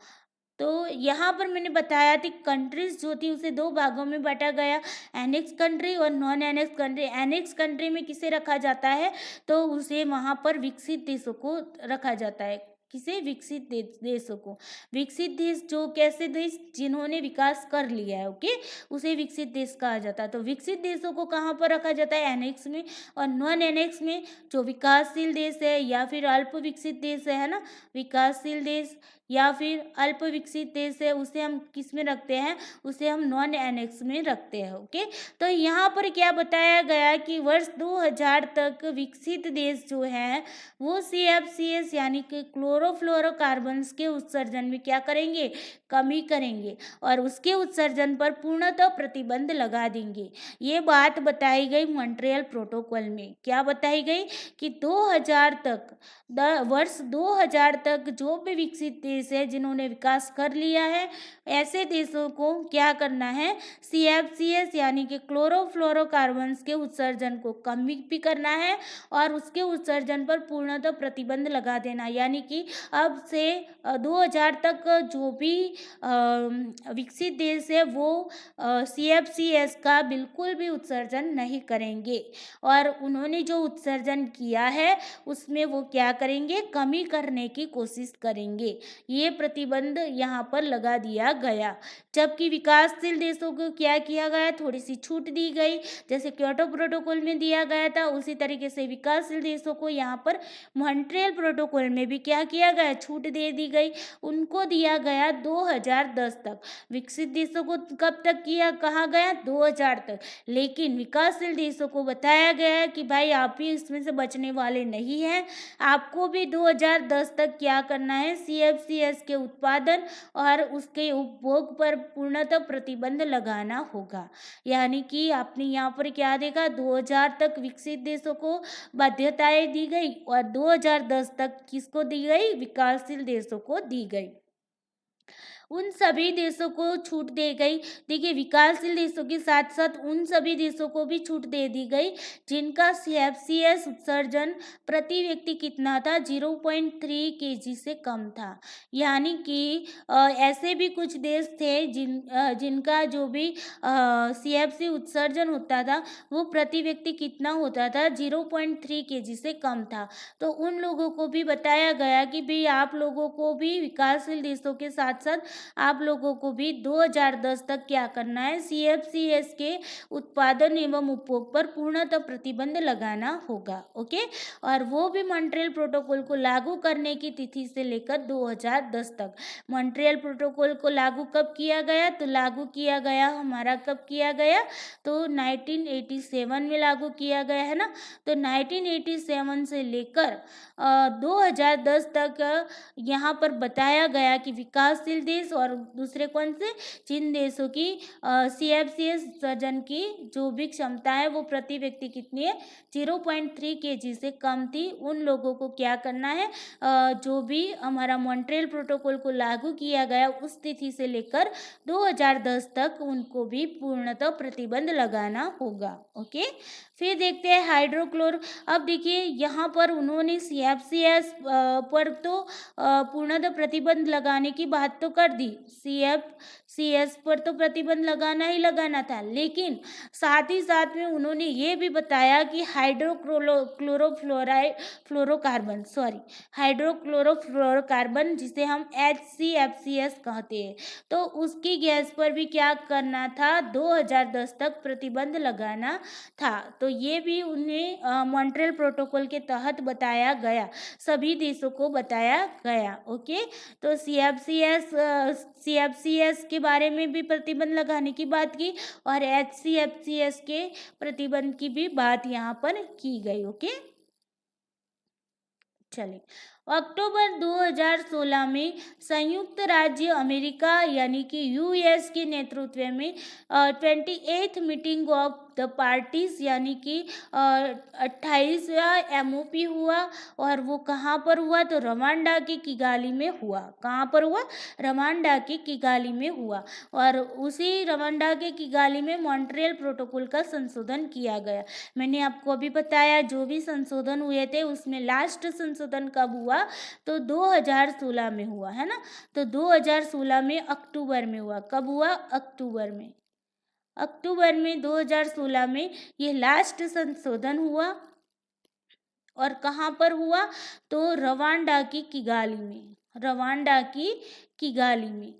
तो यहाँ पर मैंने बताया थी कंट्रीज जो थी उसे दो भागों में बांटा गया, एनेक्स कंट्री और non annex country. Annex country में किसे रखा जाता है, तो उसे वहाँ पर विकसित देशों को रखा जाता है। किसे, विकसित देशों को। विकसित देश जो कैसे देश, जिन्होंने विकास कर लिया है। ओके, उसे विकसित देश कहा जाता है। तो विकसित देशों को कहाँ पर रखा जाता है, एनेक्स में। और नॉन एनेक्स में जो विकासशील देश है या फिर अल्प विकसित देश है ना, विकासशील देश या फिर अल्प विकसित देश है, उसे हम किस में रखते हैं, उसे हम नॉन एनेक्स में रखते हैं। ओके, तो यहाँ पर क्या बताया गया कि वर्ष 2000 तक विकसित देश जो है वो CFCs यानी कि क्लोरोफ्लोरोकार्बन्स के उत्सर्जन में क्या करेंगे, कमी करेंगे और उसके उत्सर्जन पर पूर्णतः प्रतिबंध लगा देंगे। ये बात बताई गई मॉन्ट्रियल प्रोटोकॉल में। क्या बताई गई कि 2000 तक, वर्ष 2000 तक जो भी विकसित देश है जिन्होंने विकास कर लिया है, ऐसे देशों को क्या करना है, CFCs यानी कि क्लोरोफ्लोरोकार्बन्स के उत्सर्जन को कम भी करना है और उसके उत्सर्जन पर पूर्णतः प्रतिबंध लगा देना। यानी कि अब से 2000 तक जो भी विकसित देश है वो CFCs का बिल्कुल भी उत्सर्जन नहीं करेंगे और उन्होंने जो उत्सर्जन किया है उसमें वो क्या करेंगे, कमी करने की कोशिश करेंगे। ये प्रतिबंध यहाँ पर लगा दिया गया। जबकि विकासशील देशों को क्या किया गया, थोड़ी सी छूट दी गई, जैसे क्योटो प्रोटोकॉल में दिया गया था उसी तरीके से विकासशील देशों को यहाँ पर मॉन्ट्रियल प्रोटोकॉल में भी क्या किया गया, छूट दे दी गई। उनको दिया गया 2010 तक। विकसित देशों को कब तक किया, कहा गया 2000 तक, लेकिन विकासशील देशों को बताया गया है कि भाई आप भी इसमें से बचने वाले नहीं हैं, आपको भी 2010 तक क्या करना है, CFCs के उत्पादन और उसके उपभोग पर पूर्णतः प्रतिबंध लगाना होगा। यानी कि आपने यहाँ पर क्या देखा, 2000 तक विकसित देशों को बाध्यताएं दी गई और 2010 तक किसको दी गई, विकासशील देशों को दी गई। उन सभी देशों को छूट दे गई। देखिए विकासशील देशों के साथ साथ उन सभी देशों को भी छूट दे दी गई जिनका CFCs उत्सर्जन प्रति व्यक्ति कितना था, 0.3 kg से कम था। यानी कि ऐसे भी कुछ देश थे जिनका जो भी CFC उत्सर्जन होता था वो प्रति व्यक्ति कितना होता था, 0.3 kg से कम था। तो उन लोगों को भी बताया गया कि भाई आप लोगों को भी विकासशील देशों के साथ साथ आप लोगों को भी 2010 तक क्या करना है, CFCS के उत्पादन एवं उपभोग पर पूर्णतः प्रतिबंध लगाना होगा। ओके, और वो भी मॉन्ट्रियल प्रोटोकॉल को लागू करने की तिथि से लेकर 2010 तक। मॉन्ट्रियल प्रोटोकॉल को लागू कब किया गया, तो लागू किया गया हमारा, कब किया गया, तो 1987 में लागू किया गया है ना। तो 1987 से लेकर 2010 तक यहाँ पर बताया गया कि विकासशील देश और दूसरे कौन से, जिन देशों की CFCS सर्जन की जो भी क्षमता है वो प्रति व्यक्ति कितनी है, 0.3 kg से कम थी, उन लोगों को क्या करना है, जो भी हमारा मॉन्ट्रियल प्रोटोकॉल को लागू किया गया उस तिथि से लेकर 2010 तक उनको भी पूर्णतः प्रतिबंध लगाना होगा। ओके, फिर देखते हैं हाइड्रोक्लोर। अब देखिए यहाँ पर उन्होंने CFCS पर तो पूर्णतः प्रतिबंध लगाने की बात तो कर दी, CFCS पर तो प्रतिबंध लगाना ही लगाना था, लेकिन साथ ही साथ में उन्होंने ये भी बताया कि हाइड्रोक्लोरोफ्लोरोकार्बन जिसे हम HCFCS कहते हैं, तो उसकी गैस पर भी क्या करना था, 2010 तक प्रतिबंध लगाना था। तो ये भी उन्हें मॉन्ट्रियल प्रोटोकॉल के तहत बताया गया, सभी देशों को बताया गया। ओके, तो CFCS के बारे में भी प्रतिबंध लगाने की बात की और HCFCS के प्रतिबंध की भी बात यहाँ पर की गई। ओके, चलिए, अक्टूबर 2016 में संयुक्त राज्य अमेरिका यानी कि US के नेतृत्व में 28th meeting of the parties यानी कि 28वां MOP हुआ, और वो कहाँ पर हुआ, तो रवांडा के किगाली में हुआ। कहाँ पर हुआ, रवांडा के किगाली में हुआ, और उसी रवांडा के किगाली में मॉन्ट्रियल प्रोटोकॉल का संशोधन किया गया। मैंने आपको अभी बताया जो भी संशोधन हुए थे उसमें लास्ट संशोधन कब हुआ, तो 2016 में हुआ है ना। तो 2016 में अक्टूबर में हुआ, कब हुआ, अक्टूबर में 2016 में ये लास्ट संशोधन हुआ, और कहाँ पर हुआ, तो रवांडा की किगाली में।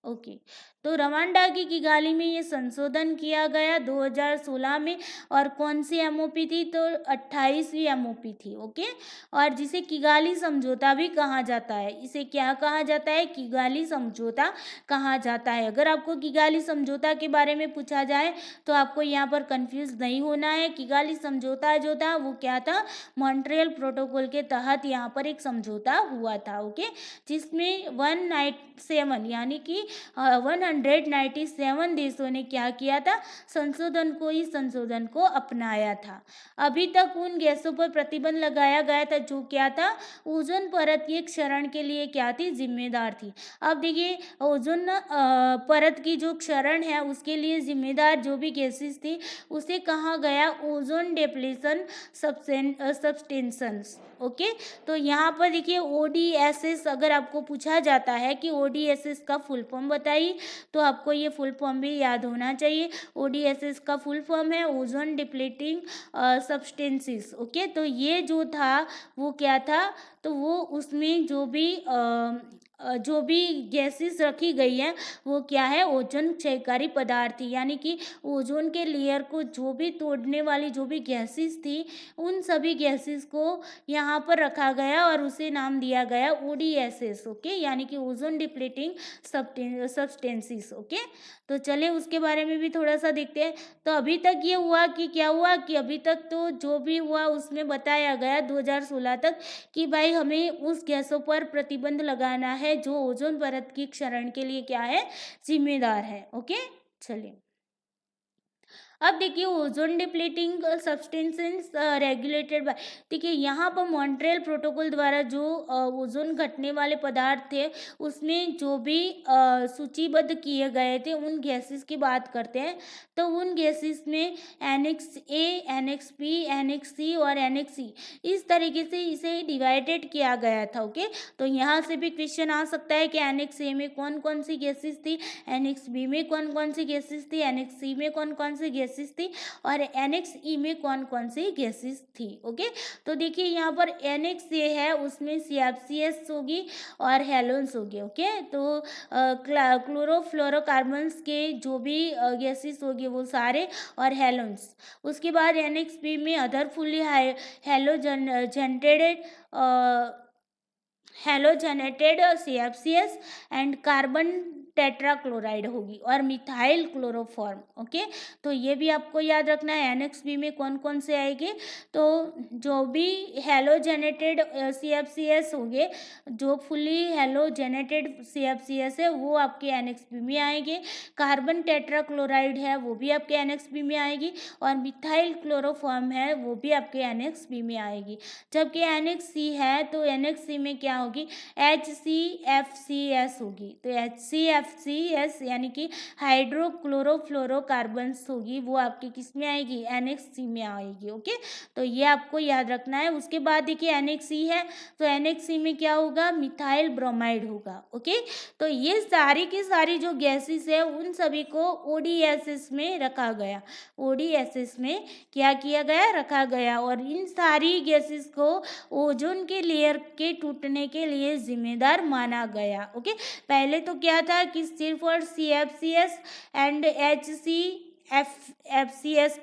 ओके, तो रवांडा की किगाली में ये संशोधन किया गया 2016 में, और कौन सी MOP थी, तो 28वीं MOP थी। ओके, और जिसे किगाली समझौता भी कहा जाता है, इसे क्या कहा जाता है, किगाली समझौता कहा जाता है। अगर आपको किगाली समझौता के बारे में पूछा जाए तो आपको यहाँ पर कंफ्यूज नहीं होना है। किगाली समझौता जो था वो क्या था, मॉन्ट्रियल प्रोटोकॉल के तहत यहाँ पर एक समझौता हुआ था। ओके, जिसमें 197 यानी कि 197 देशों ने क्या किया था, इस संशोधन को अपनाया था। अभी तक उन गैसों पर प्रतिबंध लगाया गया था जो क्या था, ओजोन परत के क्षरण के लिए क्या थी, जिम्मेदार थी। अब देखिए ओजोन परत की जो क्षरण है उसके लिए जिम्मेदार जो भी गैसेस थी उसे कहा गया ओजोन डिप्लीशन सब्सटेंसेस। ओके, तो यहाँ पर देखिए ODSS अगर आपको पूछा जाता है कि ODSS का फुल फॉर्म बताइए, तो आपको ये फुल फॉर्म भी याद होना चाहिए। ODSS का फुल फॉर्म है ओजोन डिप्लीटिंग सब्सटेंसेस। ओके, तो ये जो था वो क्या था, तो वो उसमें जो भी गैसेस रखी गई हैं वो क्या है, ओजोन क्षयकारी पदार्थ थी, यानी कि ओजोन के लेयर को जो भी तोड़ने वाली जो भी गैसेस थी उन सभी गैसेस को यहाँ पर रखा गया और उसे नाम दिया गया ODSS। ओके, यानी कि ओजोन डिप्लीटिंग सब्सटेंसेस। ओके, तो चले उसके बारे में भी थोड़ा सा देखते हैं। तो अभी तक ये हुआ कि क्या हुआ कि अभी तक तो जो भी हुआ उसमें बताया गया 2016 तक कि भाई हमें उस गैसों पर प्रतिबंध लगाना है जो ओजोन परत की क्षरण के लिए क्या है, जिम्मेदार है। ओके, चलिए अब देखिए ozone depleting substances regulated by, देखिए यहाँ पर मॉन्ट्रियल प्रोटोकॉल द्वारा जो ओजोन घटने वाले पदार्थ थे उसमें जो भी सूचीबद्ध किए गए थे उन गैसेस की बात करते हैं। तो उन गैसेस में NXA, NXP, NXC और NXC इस तरीके से इसे डिवाइडेड किया गया था। ओके, तो यहाँ से भी क्वेश्चन आ सकता है कि NXA में कौन कौन सी गैसेस थी, NXB में कौन कौन सी गैसेस थी, NXC में कौन कौन सी गैसेस गैसेस थी और एनेक्स ई में कौन कौन सी गैसेस थी। ओके, तो देखिए यहाँ पर एनेक्स ए है, उसमें CFCs होगी और हेलोन्स होगी। ओके, तो क्लोरोफ्लोरोकार्बन्स के जो भी गैसेस होगी वो सारे और हेलोन्स। उसके बाद एनेक्स बी में other fully halogenated CFCs and carbon tetrachloride होगी और मिथाइल क्लोरोफॉर्म। ओके, तो ये भी आपको याद रखना है एनेक्स बी में कौन कौन से आएंगे। तो जो भी हेलोजेनेटेड CFCs होंगे, जो फुली हेलोजेनेटेड CFCs है वो आपके एनेक्स बी में आएंगे। कार्बन टेट्राक्लोराइड है वो भी आपके एनेक्स बी में आएगी और मिथाइल क्लोरोफॉर्म है वो भी आपके एनेक्स बी में आएगी। जबकि एनेक्स सी है तो एनेक्स सी में क्या होगी, HCFCs होगी। तो HCFCs यानी कि हाइड्रोक्लोरोफ्लोरोकार्बन्स होगी, वो आपके किस में आएगी, एनेक्स सी में आएगी। ओके, तो ये आपको याद रखना है। उसके बाद देखिए एनेक्स सी है तो एनेक्स सी में क्या होगा, मिथाइल ब्रोमाइड होगा। ओके, तो ये सारी की सारी जो गैसेस है उन सभी को ODSs में रखा गया। ODSs में क्या किया गया, रखा गया। और इन सारी गैसेस को ओजोन के लेयर के टूटने के लिए जिम्मेदार माना गया। ओके, पहले तो क्या था कि सिर्फ और CFCs एंड HCFCs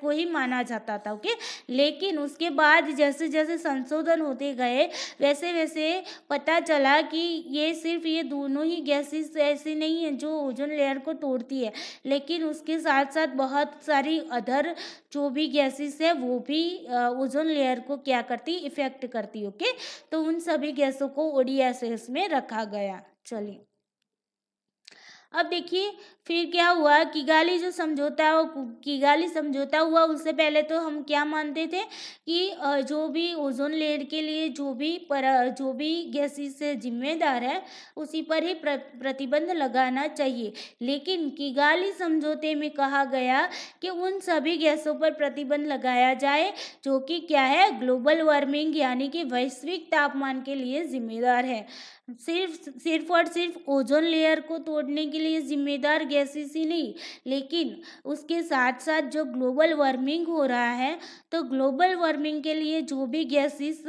को ही माना जाता था। ओके, लेकिन उसके बाद जैसे जैसे संशोधन होते गए वैसे वैसे पता चला कि ये सिर्फ ये दोनों ही गैसेस ऐसी नहीं है जो ओजोन लेयर को तोड़ती है, लेकिन उसके साथ साथ बहुत सारी अदर जो भी गैसेस है वो भी ओजोन लेयर को क्या करती, इफेक्ट करती। ओके, तो उन सभी गैसों को ODSs में रखा गया। चलिए अब देखिए फिर क्या हुआ, किगाली जो समझौता है वो किगाली समझौता हुआ, उससे पहले तो हम क्या मानते थे कि जो भी ओजोन लेयर के लिए जो भी गैसेस से जिम्मेदार है उसी पर ही प्रतिबंध लगाना चाहिए। लेकिन किगाली समझौते में कहा गया कि उन सभी गैसों पर प्रतिबंध लगाया जाए जो कि क्या है, ग्लोबल वार्मिंग यानी कि वैश्विक तापमान के लिए जिम्मेदार है। सिर्फ और सिर्फ ओजोन लेयर को तोड़ने के लिए जिम्मेदार गैसेस ही नहीं, लेकिन उसके साथ साथ जो ग्लोबल वार्मिंग हो रहा है, तो ग्लोबल वार्मिंग के लिए जो भी गैसेस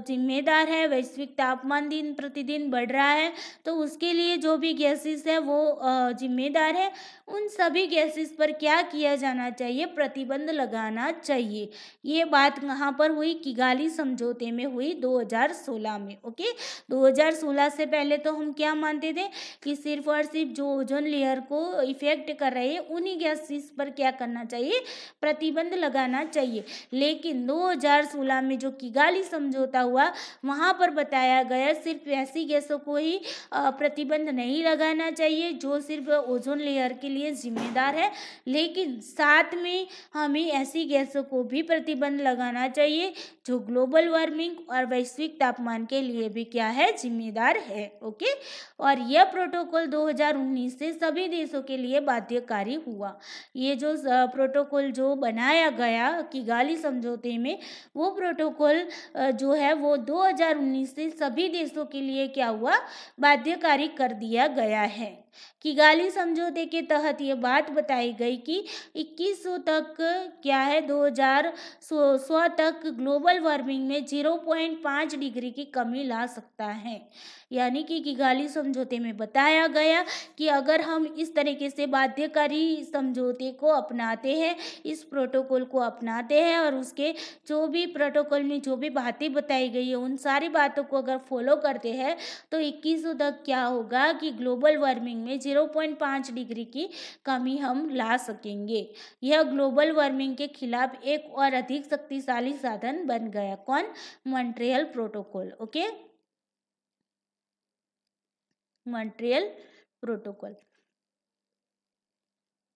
जिम्मेदार है, वैश्विक तापमान दिन प्रतिदिन बढ़ रहा है तो उसके लिए जो भी गैसेस है वो जिम्मेदार है, उन सभी गैसेस पर क्या किया जाना चाहिए, प्रतिबंध लगाना चाहिए। ये बात कहाँ पर हुई, किगाली समझौते में हुई 2016 में। ओके, 2016 से पहले तो हम क्या मानते थे कि सिर्फ और सिर्फ जो ओजोन लेयर को इफेक्ट कर रहे हैं उन्हीं गैसेस पर क्या करना चाहिए, प्रतिबंध लगाना चाहिए। लेकिन 2016 में जो किगाली समझौता हुआ वहाँ पर बताया गया सिर्फ ऐसी गैसों को ही प्रतिबंध नहीं लगाना चाहिए जो सिर्फ ओजोन लेयर के लिए जिम्मेदार है, लेकिन साथ में हमें ऐसी गैसों को भी प्रतिबंध लगाना चाहिए जो ग्लोबल वार्मिंग और वैश्विक तापमान के लिए भी क्या है, जिम्मेदार है। ओके, और यह प्रोटोकॉल 2019 से सभी देशों के लिए बाध्यकारी हुआ। ये जो प्रोटोकॉल जो बनाया गया किगाली समझौते में, वो प्रोटोकॉल जो है वो 2019 से सभी देशों के लिए क्या हुआ, बाध्यकारी कर दिया गया है। किगाली समझौते के तहत ये बात बताई गई कि 2100 तक क्या है, 2100 तक ग्लोबल वार्मिंग में 0.5 डिग्री की कमी ला सकता है। यानी कि किगाली समझौते में बताया गया कि अगर हम इस तरीके से बाध्यकारी समझौते को अपनाते हैं, इस प्रोटोकॉल को अपनाते हैं और उसके जो भी प्रोटोकॉल में जो भी बातें बताई गई है उन सारी बातों को अगर फॉलो करते हैं तो 2100 तक क्या होगा कि ग्लोबल वार्मिंग में 0.5 डिग्री की कमी हम ला सकेंगे। यह ग्लोबल वार्मिंग के खिलाफ एक और अधिक शक्तिशाली साधन बन गया। कौन, Montreal protocol. Okay, Montreal protocol.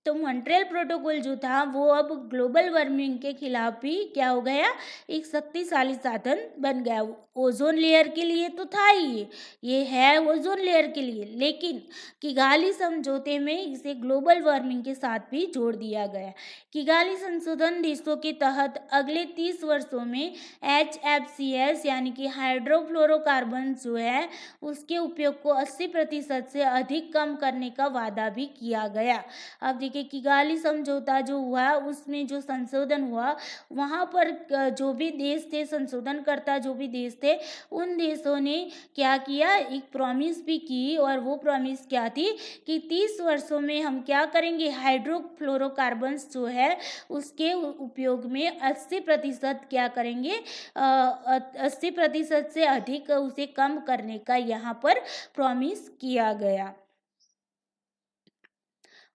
तो मॉन्ट्रियल प्रोटोकॉल जो था वो अब ग्लोबल वार्मिंग के खिलाफ भी क्या हो गया, एक शक्तिशाली साधन बन गया। ओजोन लेयर के लिए तो था ही, ये है ओजोन लेयर के लिए, लेकिन किगाली समझौते में इसे ग्लोबल वार्मिंग के साथ भी जोड़ दिया गया। किगाली संशोधन देशों के तहत अगले 30 वर्षों में HFCs यानी कि हाइड्रोफ्लोरोकार्बन जो है उसके उपयोग को 80% से अधिक कम करने का वादा भी किया गया। अब देखिए किगाली समझौता जो हुआ उसमें जो संशोधन हुआ, वहाँ पर जो भी देश थे, संशोधनकर्ता जो भी देश थे, उन देशों ने क्या किया, एक प्रॉमिस भी की। और वो प्रॉमिस क्या थी कि 30 वर्षों में हम क्या करेंगे, हाइड्रोफ्लोरोकार्बन्स जो है उसके उपयोग में 80% क्या करेंगे, 80% से अधिक उसे कम करने का यहाँ पर प्रॉमिस किया गया।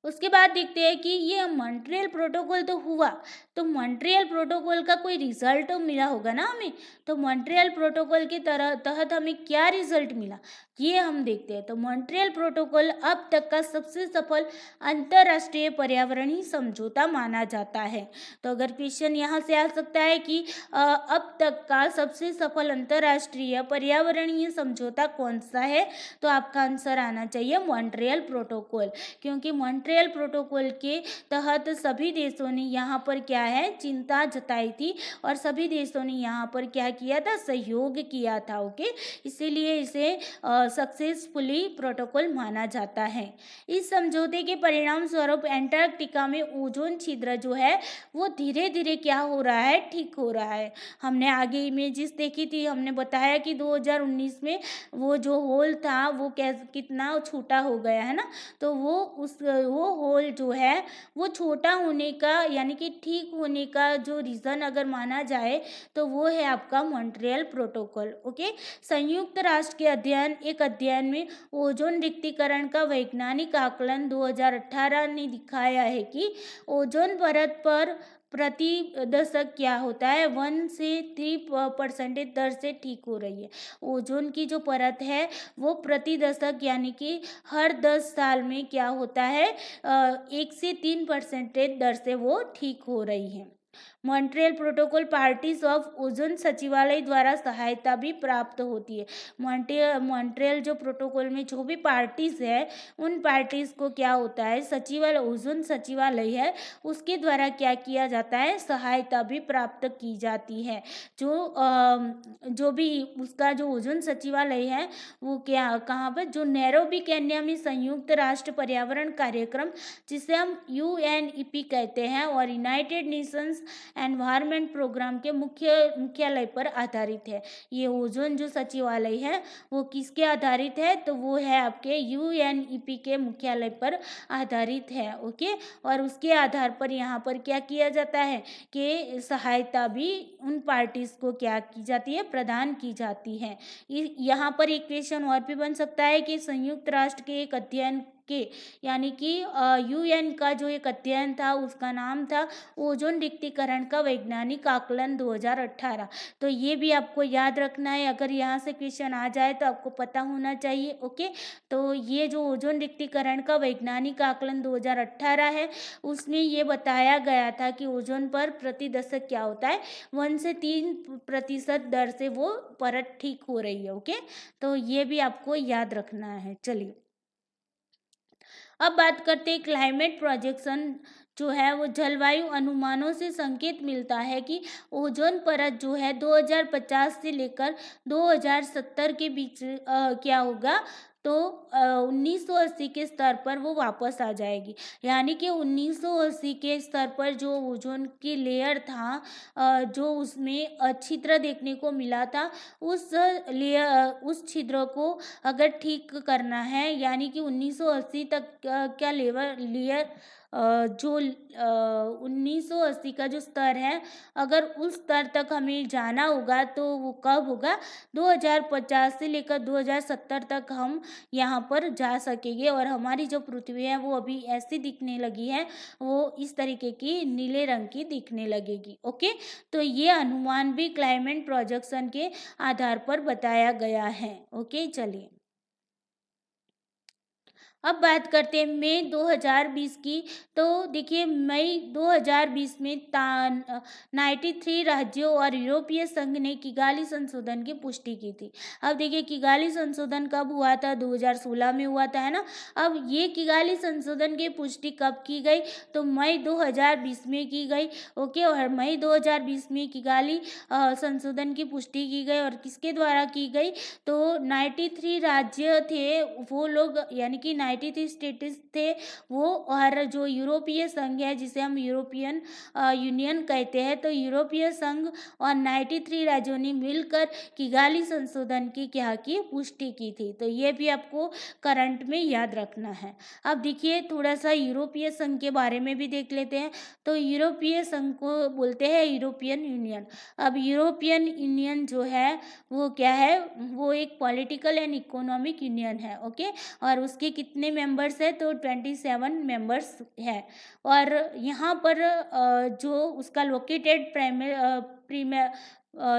उसके बाद देखते हैं कि ये मॉन्ट्रियल प्रोटोकॉल तो हुआ, तो मॉन्ट्रियल प्रोटोकॉल का कोई रिजल्ट तो मिला होगा ना हमें। तो मॉन्ट्रियल प्रोटोकॉल के तहत हमें क्या रिजल्ट मिला, ये हम देखते हैं। तो मॉन्ट्रियल प्रोटोकॉल अब तक का सबसे सफल अंतर्राष्ट्रीय पर्यावरणीय समझौता माना जाता है। तो अगर क्वेश्चन यहाँ से आ सकता है कि अब तक का सबसे सफल अंतर्राष्ट्रीय पर्यावरणीय समझौता कौन सा है, तो आपका आंसर आना चाहिए मॉन्ट्रियल प्रोटोकॉल, क्योंकि मॉन्ट्रियल प्रोटोकॉल के तहत सभी देशों ने यहाँ पर क्या है, चिंता जताई थी और सभी देशों ने यहाँ पर क्या किया था, सहयोग किया था। ओके, इसीलिए इसे सक्सेसफुली प्रोटोकॉल माना जाता है। इस समझौते के परिणाम स्वरूप एंटार्कटिका में ओजोन छिद्र जो है वो धीरे धीरे क्या हो रहा है, ठीक हो रहा है। हमने आगे इमेजेस देखी थी, हमने बताया कि 2019 में वो जो होल था वो कितना छोटा हो गया है ना। तो वो होल जो है वो छोटा होने का यानी कि ठीक होने का जो रीज़न अगर माना जाए तो वो है आपका मॉन्ट्रियल प्रोटोकॉल। ओके, संयुक्त राष्ट्र के एक अध्ययन में ओजोन रिक्तीकरण का वैज्ञानिक आकलन 2018 ने दिखाया है कि ओजोन परत पर प्रति दशक क्या होता है, 1 से 3% दर से ठीक हो रही है। ओजोन की जो परत है वो प्रति दशक यानी कि हर 10 साल में क्या होता है, 1 से 3% दर से वो ठीक हो रही है। Montreal protocol parties of ozone सचिवालय द्वारा सहायता भी प्राप्त होती है। मॉन्ट्रियल जो प्रोटोकॉल में जो भी पार्टीज है उन पार्टीज को क्या होता है, सचिवालय, ओजोन सचिवालय है उसके द्वारा क्या किया जाता है, सहायता भी प्राप्त की जाती है। जो भी उसका जो ओजोन सचिवालय है वो क्या कहाँ पर, जो नैरोबी केन्या में संयुक्त राष्ट्र पर्यावरण कार्यक्रम जिसे हम UNEP कहते हैं और यूनाइटेड नेशंस एनवायरनमेंट प्रोग्राम के मुख्यालय पर आधारित है। ये ओजोन जो सचिवालय है वो किसके आधारित है, तो वो है आपके UNEP के मुख्यालय पर आधारित है। ओके, और उसके आधार पर यहाँ पर क्या किया जाता है कि सहायता भी उन पार्टीज को क्या की जाती है, प्रदान की जाती है। यहाँ पर एक क्वेश्चन और भी बन सकता है कि संयुक्त राष्ट्र के एक अध्ययन के यानी कि UN का जो एक अध्ययन था उसका नाम था ओजोन रिक्तीकरण का वैज्ञानिक आकलन 2018। तो ये भी आपको याद रखना है, अगर यहाँ से क्वेश्चन आ जाए तो आपको पता होना चाहिए। ओके, तो ये जो ओजोन रिक्तीकरण का वैज्ञानिक आकलन 2018 है उसमें ये बताया गया था कि ओजोन पर प्रति दशक क्या होता है, 1 से 3% दर से वो परत ठीक हो रही है। ओके, तो ये भी आपको याद रखना है। चलिए अब बात करते हैं क्लाइमेट प्रोजेक्शन जो है वो जलवायु अनुमानों से संकेत मिलता है कि ओजोन परत जो है 2050 से लेकर 2070 के बीच क्या होगा, तो 1980 के स्तर पर वो वापस आ जाएगी। यानी कि 1980 के स्तर पर जो ओजोन की लेयर था, जो उसमें छिद्र देखने को मिला था, उस छिद्र को अगर ठीक करना है यानी कि 1980 तक क्या लेयर जो 1980 का जो स्तर है अगर उस स्तर तक हमें जाना होगा तो वो कब होगा, 2050 से लेकर 2070 तक हम यहाँ पर जा सकेंगे और हमारी जो पृथ्वी है वो अभी ऐसी दिखने लगी है, वो इस तरीके की नीले रंग की दिखने लगेगी। ओके, तो ये अनुमान भी क्लाइमेट प्रोजेक्शन के आधार पर बताया गया है। ओके, चलिए अब बात करते हैं मई 2020 की। तो देखिए मई 2020 में 93 राज्यों और यूरोपीय संघ ने किगाली संशोधन की पुष्टि की थी। अब देखिए किगाली संशोधन कब हुआ था, 2016 में हुआ था, है ना। अब ये किगाली संशोधन की पुष्टि कब की गई, तो मई 2020 में की गई। ओके, और मई 2020 में किगाली संशोधन की पुष्टि की गई और किसके द्वारा की गई, तो 93 राज्य थे वो लोग यानी कि 93 स्टेट्स थे वो, और जो यूरोपीय संघ है जिसे हम यूरोपियन यूनियन कहते हैं, तो यूरोपीय संघ और 93 राज्यों ने मिलकर किगाली संशोधन की क्या की पुष्टि की थी। तो ये भी आपको करंट में याद रखना है। अब देखिए थोड़ा सा यूरोपीय संघ के बारे में भी देख लेते हैं। तो यूरोपीय संघ को बोलते हैं यूरोपियन यूनियन। अब यूरोपियन यूनियन जो है वो क्या है, वो एक पॉलिटिकल एंड इकोनॉमिक यूनियन है। ओके, और उसके कितने मेंबर्स है, तो 27 मेंबर्स है। और यहाँ पर जो उसका लोकेटेड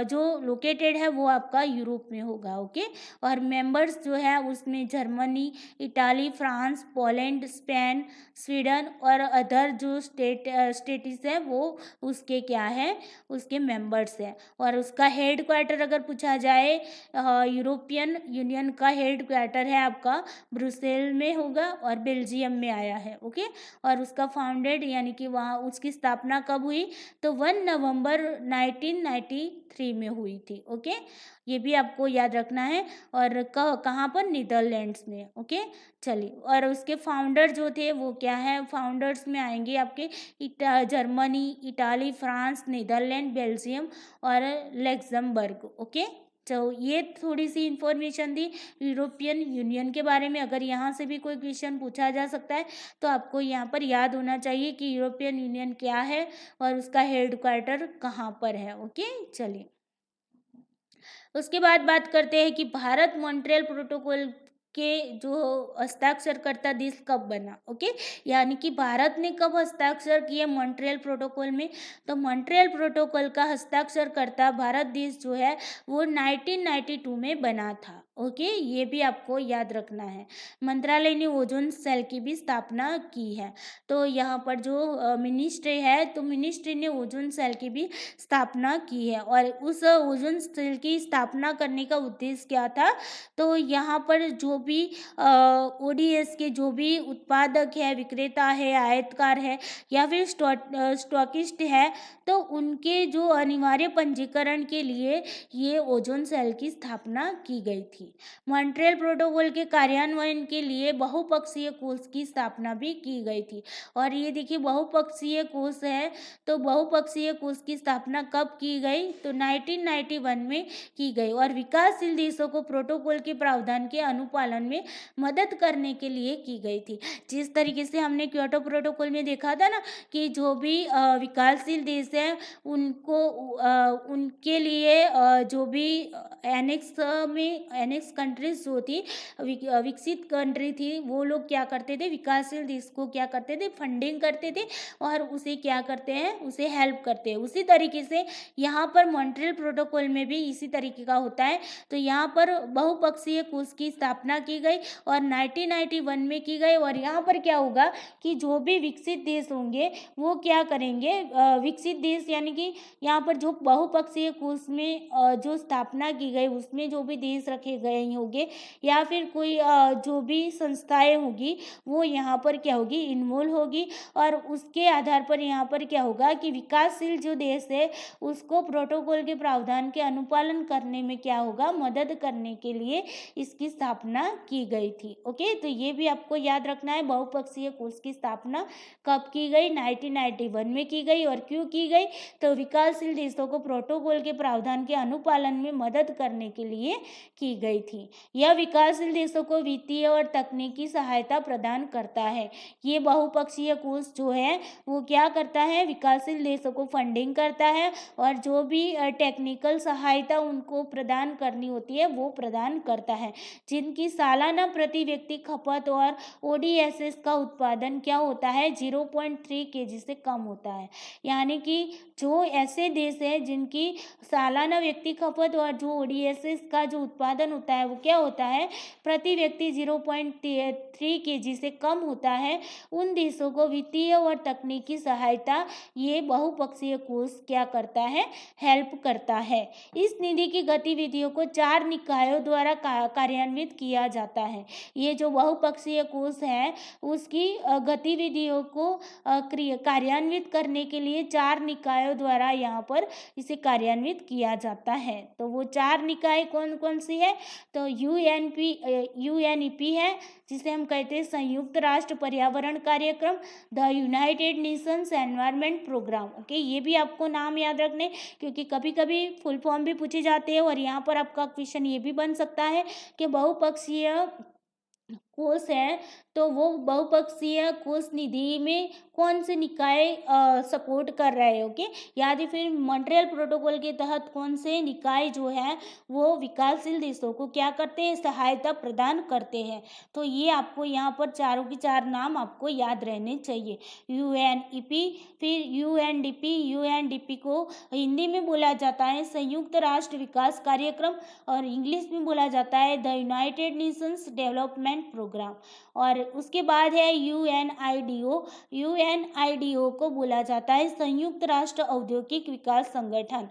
जो लोकेटेड है वो आपका यूरोप में होगा। ओके, और मेंबर्स जो है उसमें Germany, Italy, France, Poland, Spain, Sweden और अदर जो स्टेट्स है वो उसके क्या है, उसके मेंबर्स हैं। और उसका हेड क्वार्टर अगर पूछा जाए, यूरोपियन यूनियन का हेड क्वार्टर है आपका ब्रुसेल में होगा और बेल्जियम में आया है। ओके, और उसका फाउंडेड यानी कि वहाँ उसकी स्थापना कब हुई, तो 1 नवंबर 1993 में हुई थी। ओके, ये भी आपको याद रखना है। और कहाँ पर, नीदरलैंड्स में। ओके, चलिए, और उसके फाउंडर जो थे वो क्या है, फाउंडर्स में आएंगे आपके Germany, Italy, France, Netherland, Belgium और लग्जमबर्ग। ओके, तो ये थोड़ी सी इंफॉर्मेशन थी यूरोपियन यूनियन के बारे में। अगर यहाँ से भी कोई क्वेश्चन पूछा जा सकता है तो आपको यहाँ पर याद होना चाहिए कि यूरोपियन यूनियन क्या है और उसका हेड क्वार्टर कहाँ पर है। ओके, चलिए, उसके बाद बात करते हैं कि भारत मॉन्ट्रियल प्रोटोकॉल के जो हस्ताक्षरकर्ता देश कब बना। ओके, यानी कि भारत ने कब हस्ताक्षर किए मॉन्ट्रियल प्रोटोकॉल में, तो मॉन्ट्रियल प्रोटोकॉल का हस्ताक्षरकर्ता भारत देश जो है वो 1992 में बना था। ओके, ये भी आपको याद रखना है। मंत्रालय ने ओजोन सेल की भी स्थापना की है। तो यहाँ पर जो मिनिस्ट्री है, तो मिनिस्ट्री ने ओजोन सेल की भी स्थापना की है। और उस ओजोन सेल की स्थापना करने का उद्देश्य क्या था, तो यहाँ पर जो भी ओडीएस के जो भी उत्पादक है, विक्रेता है, आयातकार है या फिर स्टॉकिस्ट है, तो उनके जो अनिवार्य पंजीकरण के लिए ये ओजोन सेल की स्थापना की गई थी। मॉन्ट्रियल प्रोटोकॉल के कार्यान्वयन के लिए बहुपक्षीय कोष की स्थापना भी की गई थी। और ये देखिए बहुपक्षीय कोष है, तो बहुपक्षीय कोष की स्थापना कब की गई, तो 1991 में की गई। और विकासशील देशों को प्रोटोकॉल के प्रावधान के अनुपालन में मदद करने के लिए की गई थी। जिस तरीके से हमने क्योटो प्रोटोकॉल में देखा था ना कि जो भी विकासशील देश हैं उनको उनके लिए जो भी एनेक्स कंट्रीज जो थी, विकसित कंट्री थी, वो लोग क्या करते थे, विकासशील देश को क्या करते थे, फंडिंग करते थे और उसे क्या करते हैं, उसे हेल्प करते हैं। उसी तरीके से यहाँ पर मॉन्ट्रियल प्रोटोकॉल में भी इसी तरीके का होता है। तो यहाँ पर बहुपक्षीय कोष की स्थापना की गई और 1991 में की गई। और यहाँ पर क्या होगा कि जो भी विकसित देश होंगे वो क्या करेंगे, विकसित देश यानी कि यहाँ पर जो बहुपक्षीय कोष में जो स्थापना की गई उसमें जो भी देश रखे गए होंगे या फिर कोई जो भी संस्थाएं होगी वो यहाँ पर क्या होगी, इन्वॉल्व होगी। और उसके आधार पर यहाँ पर क्या होगा कि विकासशील जो देश है उसको प्रोटोकॉल के प्रावधान के अनुपालन करने में क्या होगा, मदद करने के लिए इसकी स्थापना की गई थी। ओके, तो ये भी आपको याद रखना है। बहुपक्षीय कोष की स्थापना कब की गई, 1991 में की गई। और क्यों की गई, तो विकासशील देशों को प्रोटोकॉल के प्रावधान के अनुपालन में मदद करने के लिए की गई थी। यह विकासशील देशों को वित्तीय और तकनीकी सहायता प्रदान करता है। ये बहुपक्षीय कोष जो है वो क्या करता है, विकासशील देशों को फंडिंग करता है और जो भी टेक्निकल सहायता उनको प्रदान करनी होती है वो प्रदान करता है, जिनकी सालाना प्रति व्यक्ति खपत और ओडीएसएस का उत्पादन क्या होता है, 0.3 केजी से कम होता है। यानी कि जो ऐसे देश है जिनकी सालाना व्यक्ति खपत और जो ओडीएसएस का जो उत्पादन होता है वो क्या होता है, प्रति व्यक्ति 0.3 केजी से कम होता है, उन देशों को वित्तीय और तकनीकी सहायता ये बहुपक्षीय कोष क्या करता है, हेल्प करता है। इस निधि की गतिविधियों को 4 निकायों द्वारा कार्यान्वित किया जाता है। ये जो बहुपक्षीय कोष है उसकी गतिविधियों को कार्यान्वित करने के लिए 4 निकायों द्वारा यहाँ पर इसे कार्यान्वित किया जाता है। तो वो 4 निकाय कौन कौन सी है, तो यूएनईपी है, जिसे हम कहते हैं संयुक्त राष्ट्र पर्यावरण कार्यक्रम, the United Nations environment programme. Okay, ये भी आपको नाम याद रखने, क्योंकि कभी कभी फुल फॉर्म भी पूछे जाते हैं। और यहाँ पर आपका क्वेश्चन ये भी बन सकता है कि बहुपक्षीय कोष है, तो वो बहुपक्षीय कोष निधि में कौन से निकाय सपोर्ट कर रहे हैं। ओके, या फिर मॉन्ट्रियल प्रोटोकॉल के तहत कौन से निकाय जो है वो विकासशील देशों को क्या करते हैं, सहायता प्रदान करते हैं। तो ये आपको यहाँ पर चारों की चार नाम आपको याद रहने चाहिए। यूएनईपी, फिर यूएनडीपी। यूएनडीपी को हिंदी में बोला जाता है संयुक्त राष्ट्र विकास कार्यक्रम, और इंग्लिश में बोला जाता है the United Nations development programme. और उसके बाद है यूएनआईडीओ। यूएनआईडीओ को बोला जाता है संयुक्त राष्ट्र औद्योगिक विकास संगठन।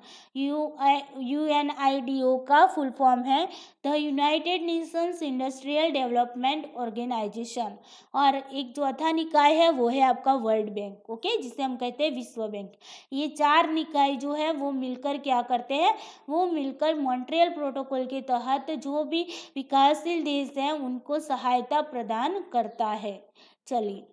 यूएनआईडीओ का फुल फॉर्म है the United Nations Industrial Development Organization. और एक चौथा निकाय है वो है आपका वर्ल्ड बैंक। ओके, जिसे हम कहते हैं विश्व बैंक। ये चार निकाय जो है वो मिलकर क्या करते हैं, वो मिलकर मॉन्ट्रियल प्रोटोकॉल के तहत जो भी विकासशील देश हैं उनको सहायता प्रदान करता है। चलिए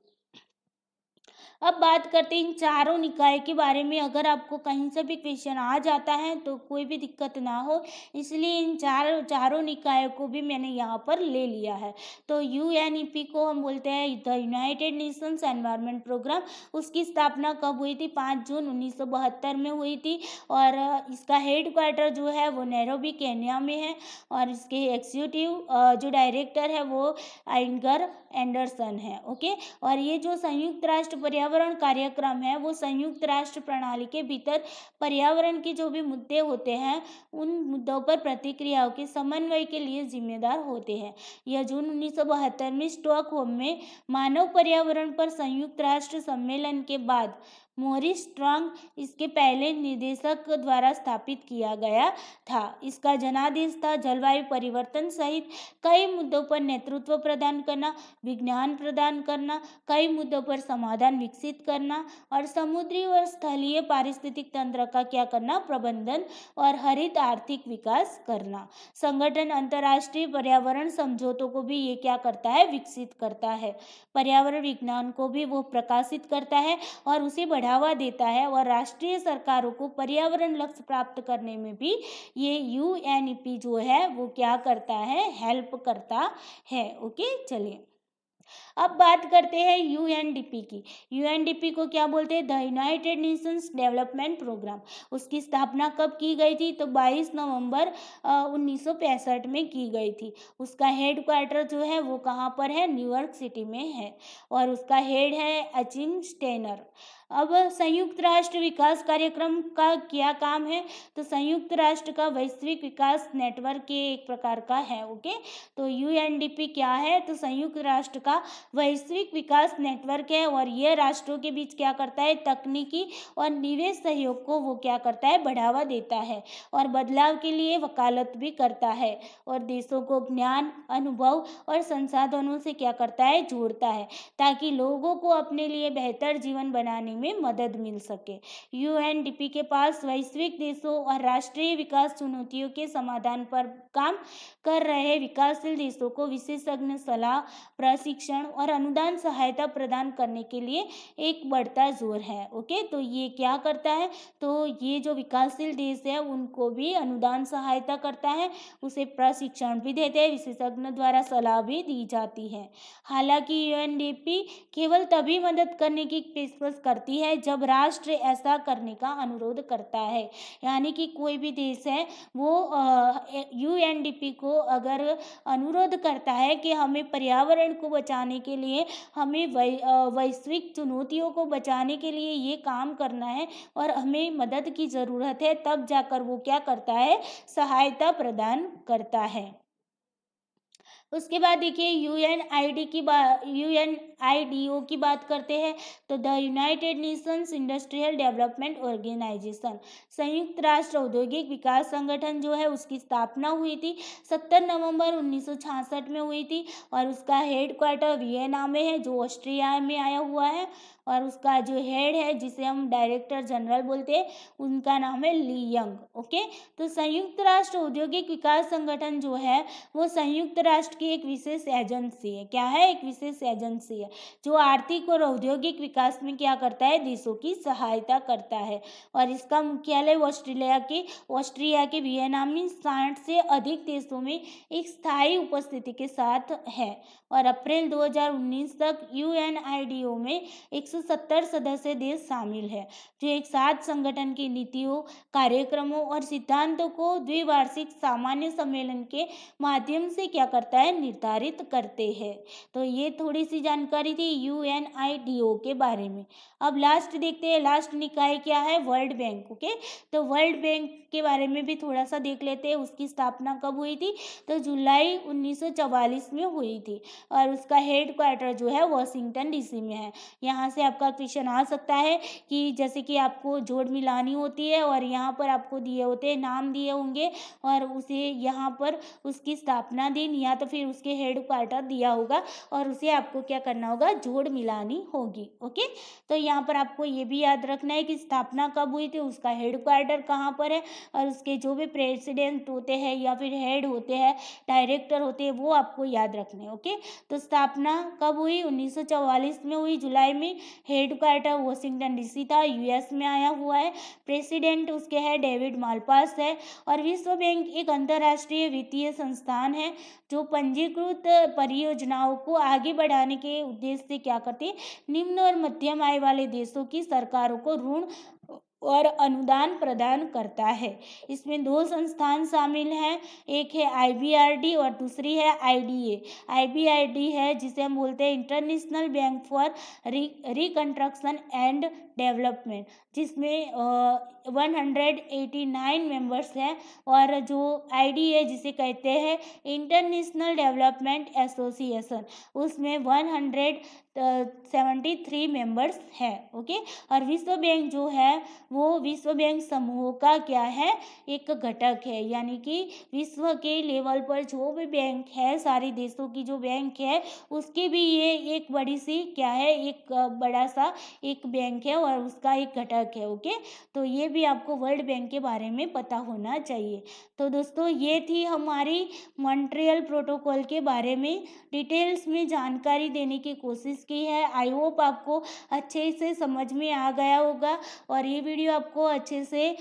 अब बात करते हैं इन चारों निकाय के बारे में। अगर आपको कहीं से भी क्वेश्चन आ जाता है तो कोई भी दिक्कत ना हो, इसलिए इन चारों निकायों को भी मैंने यहाँ पर ले लिया है। तो यूएनईपी को हम बोलते हैं the United Nations environment Programme. उसकी स्थापना कब हुई थी, 5 जून 1972 में हुई थी। और इसका हेड क्वार्टर जो है वो नैरोबी केन्या में है। और इसके एग्जीक्यूटिव जो डायरेक्टर है वो आइंगर एंडरसन है। ओके, और ये जो संयुक्त राष्ट्र पर्यावरण कार्यक्रम है वो संयुक्त राष्ट्र प्रणाली के भीतर पर्यावरण के जो भी मुद्दे होते हैं उन मुद्दों पर प्रतिक्रियाओं के समन्वय के लिए जिम्मेदार होते हैं। यह जून 1972 में स्टॉकहोम में मानव पर्यावरण पर संयुक्त राष्ट्र सम्मेलन के बाद मॉरिस स्ट्रॉन्ग इसके पहले निदेशक द्वारा स्थापित किया गया था। इसका जनादेश था जलवायु परिवर्तन सहित कई मुद्दों पर नेतृत्व प्रदान करना, विज्ञान प्रदान करना, कई मुद्दों पर समाधान विकसित करना, और समुद्री और स्थलीय पारिस्थितिक तंत्र का क्या करना, प्रबंधन, और हरित आर्थिक विकास करना। संगठन अंतर्राष्ट्रीय पर्यावरण समझौतों को भी ये क्या करता है, विकसित करता है। पर्यावरण विज्ञान को भी वो प्रकाशित करता है और उसे बढ़ावा देता है। और राष्ट्रीय सरकारों को पर्यावरण लक्ष्य प्राप्त करने में भी ये यूएनईपी जो है वो क्या करता है, हेल्प करता है। ओके, चलिए अब बात करते हैं यूएनडीपी की। यूएनडीपी को क्या बोलते हैं, the United Nations development Programme. उसकी स्थापना कब की गई थी, तो 22 नवंबर 1965 में की गई थी। उसका हेड क्वार्टर जो है वो कहाँ पर है, न्यूयॉर्क सिटी में है। और उसका हेड है अचिन स्टेनर। अब संयुक्त राष्ट्र विकास कार्यक्रम का क्या काम है, तो संयुक्त राष्ट्र का वैश्विक विकास नेटवर्क के एक प्रकार का है। ओके, तो यूएनडीपी क्या है, तो संयुक्त राष्ट्र का वैश्विक विकास नेटवर्क है। और यह राष्ट्रों के बीच क्या करता है, तकनीकी और निवेश सहयोग को वो क्या करता है, बढ़ावा देता है। और बदलाव के लिए वकालत भी करता है। और देशों को ज्ञान, अनुभव और संसाधनों से क्या करता है, जोड़ता है, ताकि लोगों को अपने लिए बेहतर जीवन बनाने में मदद मिल सके। यूएनडीपी के पास वैश्विक देशों और राष्ट्रीय विकास चुनौतियों के समाधान पर काम कर रहे विकासशील देशों को विशेषज्ञ सलाह, प्रशिक्षण और अनुदान सहायता प्रदान करने के लिए एक बढ़ता जोर है। ओके, तो ये क्या करता है, तो ये जो विकासशील देश है उनको भी अनुदान सहायता करता है, उसे प्रशिक्षण भी देते हैं, विशेषज्ञ द्वारा सलाह भी दी जाती है। हालांकि यूएनडीपी केवल तभी मदद करने की पेशकश करती है जब राष्ट्र ऐसा करने का अनुरोध करता है। यानी कि कोई भी देश है वो यूएनडीपी को अगर अनुरोध करता है कि हमें पर्यावरण को बचाने के लिए, हमें वैश्विक चुनौतियों को बचाने के लिए ये काम करना है और हमें मदद की ज़रूरत है, तब जाकर वो क्या करता है, सहायता प्रदान करता है। उसके बाद देखिए यूएनआईडीओ की बात करते हैं तो the United Nations Industrial Development Organization, संयुक्त राष्ट्र औद्योगिक विकास संगठन जो है उसकी स्थापना हुई थी 17 नवंबर 1966 में हुई थी और उसका हेड क्वार्टर वियना में है जो ऑस्ट्रिया में आया हुआ है। और उसका जो हेड है जिसे हम डायरेक्टर जनरल बोलते हैं उनका नाम है ली यंग। ओके, तो संयुक्त राष्ट्र औद्योगिक विकास संगठन जो है वो संयुक्त राष्ट्र की एक विशेष एजेंसी है। क्या है? एक विशेष एजेंसी है जो आर्थिक और औद्योगिक विकास में क्या करता है? देशों की सहायता करता है। और इसका मुख्यालय ऑस्ट्रिया के वियना में 60 से अधिक देशों में एक स्थायी उपस्थिति के साथ है। और अप्रैल 2019 तक यूएनआईडीओ में 170 सदस्य देश शामिल है जो एक साथ संगठन की नीतियों, कार्यक्रमों और सिद्धांतों को द्विवार्षिक सामान्य सम्मेलन के माध्यम से क्या करता है? निर्धारित करते हैं। तो ये थोड़ी सी जानकारी थी यूएनआईडीओ के बारे में। अब लास्ट देखते हैं, लास्ट निकाय क्या है? World bank. ओके, तो वर्ल्ड बैंक के बारे में भी थोड़ा सा देख लेते हैं। उसकी स्थापना कब हुई थी? तो जुलाई 1944 में हुई थी और उसका हेड क्वार्टर जो है वॉशिंगटन डीसी में है। यहाँ से आपका क्वेश्चन आ सकता है कि जैसे कि आपको जोड़ मिलानी होती है और यहाँ पर आपको दिए होते हैं, नाम दिए होंगे और उसे यहाँ पर उसकी स्थापना दिन या तो फिर उसके हेड क्वार्टर दिया होगा और उसे आपको क्या करना होगा? जोड़ मिलानी होगी। ओके, तो यहाँ पर आपको ये भी याद रखना है कि स्थापना कब हुई थी, उसका हेड क्वार्टर कहाँ पर है और उसके जो भी प्रेसिडेंट होते हैं या फिर हेड होते हैं, डायरेक्टर होते हैं, वो आपको याद रखने हैं। ओके, तो स्थापना कब हुई? 1944 में हुई जुलाई में। हेड क्वार्टर वॉशिंगटन डीसी था, यूएस में आया हुआ है। प्रेसिडेंट उसके है डेविड मालपास है। और विश्व बैंक एक अंतर्राष्ट्रीय वित्तीय संस्थान है जो पंजीकृत परियोजनाओं को आगे बढ़ाने के उद्देश्य से क्या करती है? निम्न और मध्यम आय वाले देशों की सरकारों को ऋण और अनुदान प्रदान करता है। इसमें दो संस्थान शामिल हैं, एक है आईबीआरडी और दूसरी है आईडीए। आईबीआरडी है जिसे हम बोलते हैं international bank for reconstruction and development, जिसमें 189 मेंबर्स हैं। और जो आईडीए जिसे कहते हैं इंटरनेशनल डेवलपमेंट एसोसिएशन, उसमें 173 मेंबर्स हैं। ओके, और विश्व बैंक जो है वो विश्व बैंक समूह का क्या है? एक घटक है। यानी कि विश्व के लेवल पर जो भी बैंक है, सारे देशों की जो बैंक है उसकी भी ये एक बड़ी सी क्या है? एक बड़ा सा एक बैंक है और उसका एक घटक है। ओके, तो ये भी आपको वर्ल्ड बैंक के बारे में पता होना चाहिए। तो दोस्तों ये थी हमारी मॉन्ट्रियल प्रोटोकॉल के बारे में डिटेल्स में जानकारी देने की कोशिश की है। आई होप आपको अच्छे से समझ में आ गया होगा और ये वीडियो आपको अच्छे से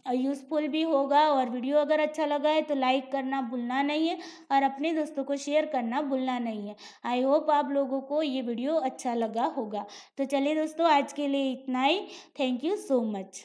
यूज़फुल भी होगा। और वीडियो अगर अच्छा लगा है तो लाइक करना भूलना नहीं है और अपने दोस्तों को शेयर करना भूलना नहीं है। आई होप आप लोगों को ये वीडियो अच्छा लगा होगा। तो चलिए दोस्तों, आज के लिए इतना ही। Thank you so much.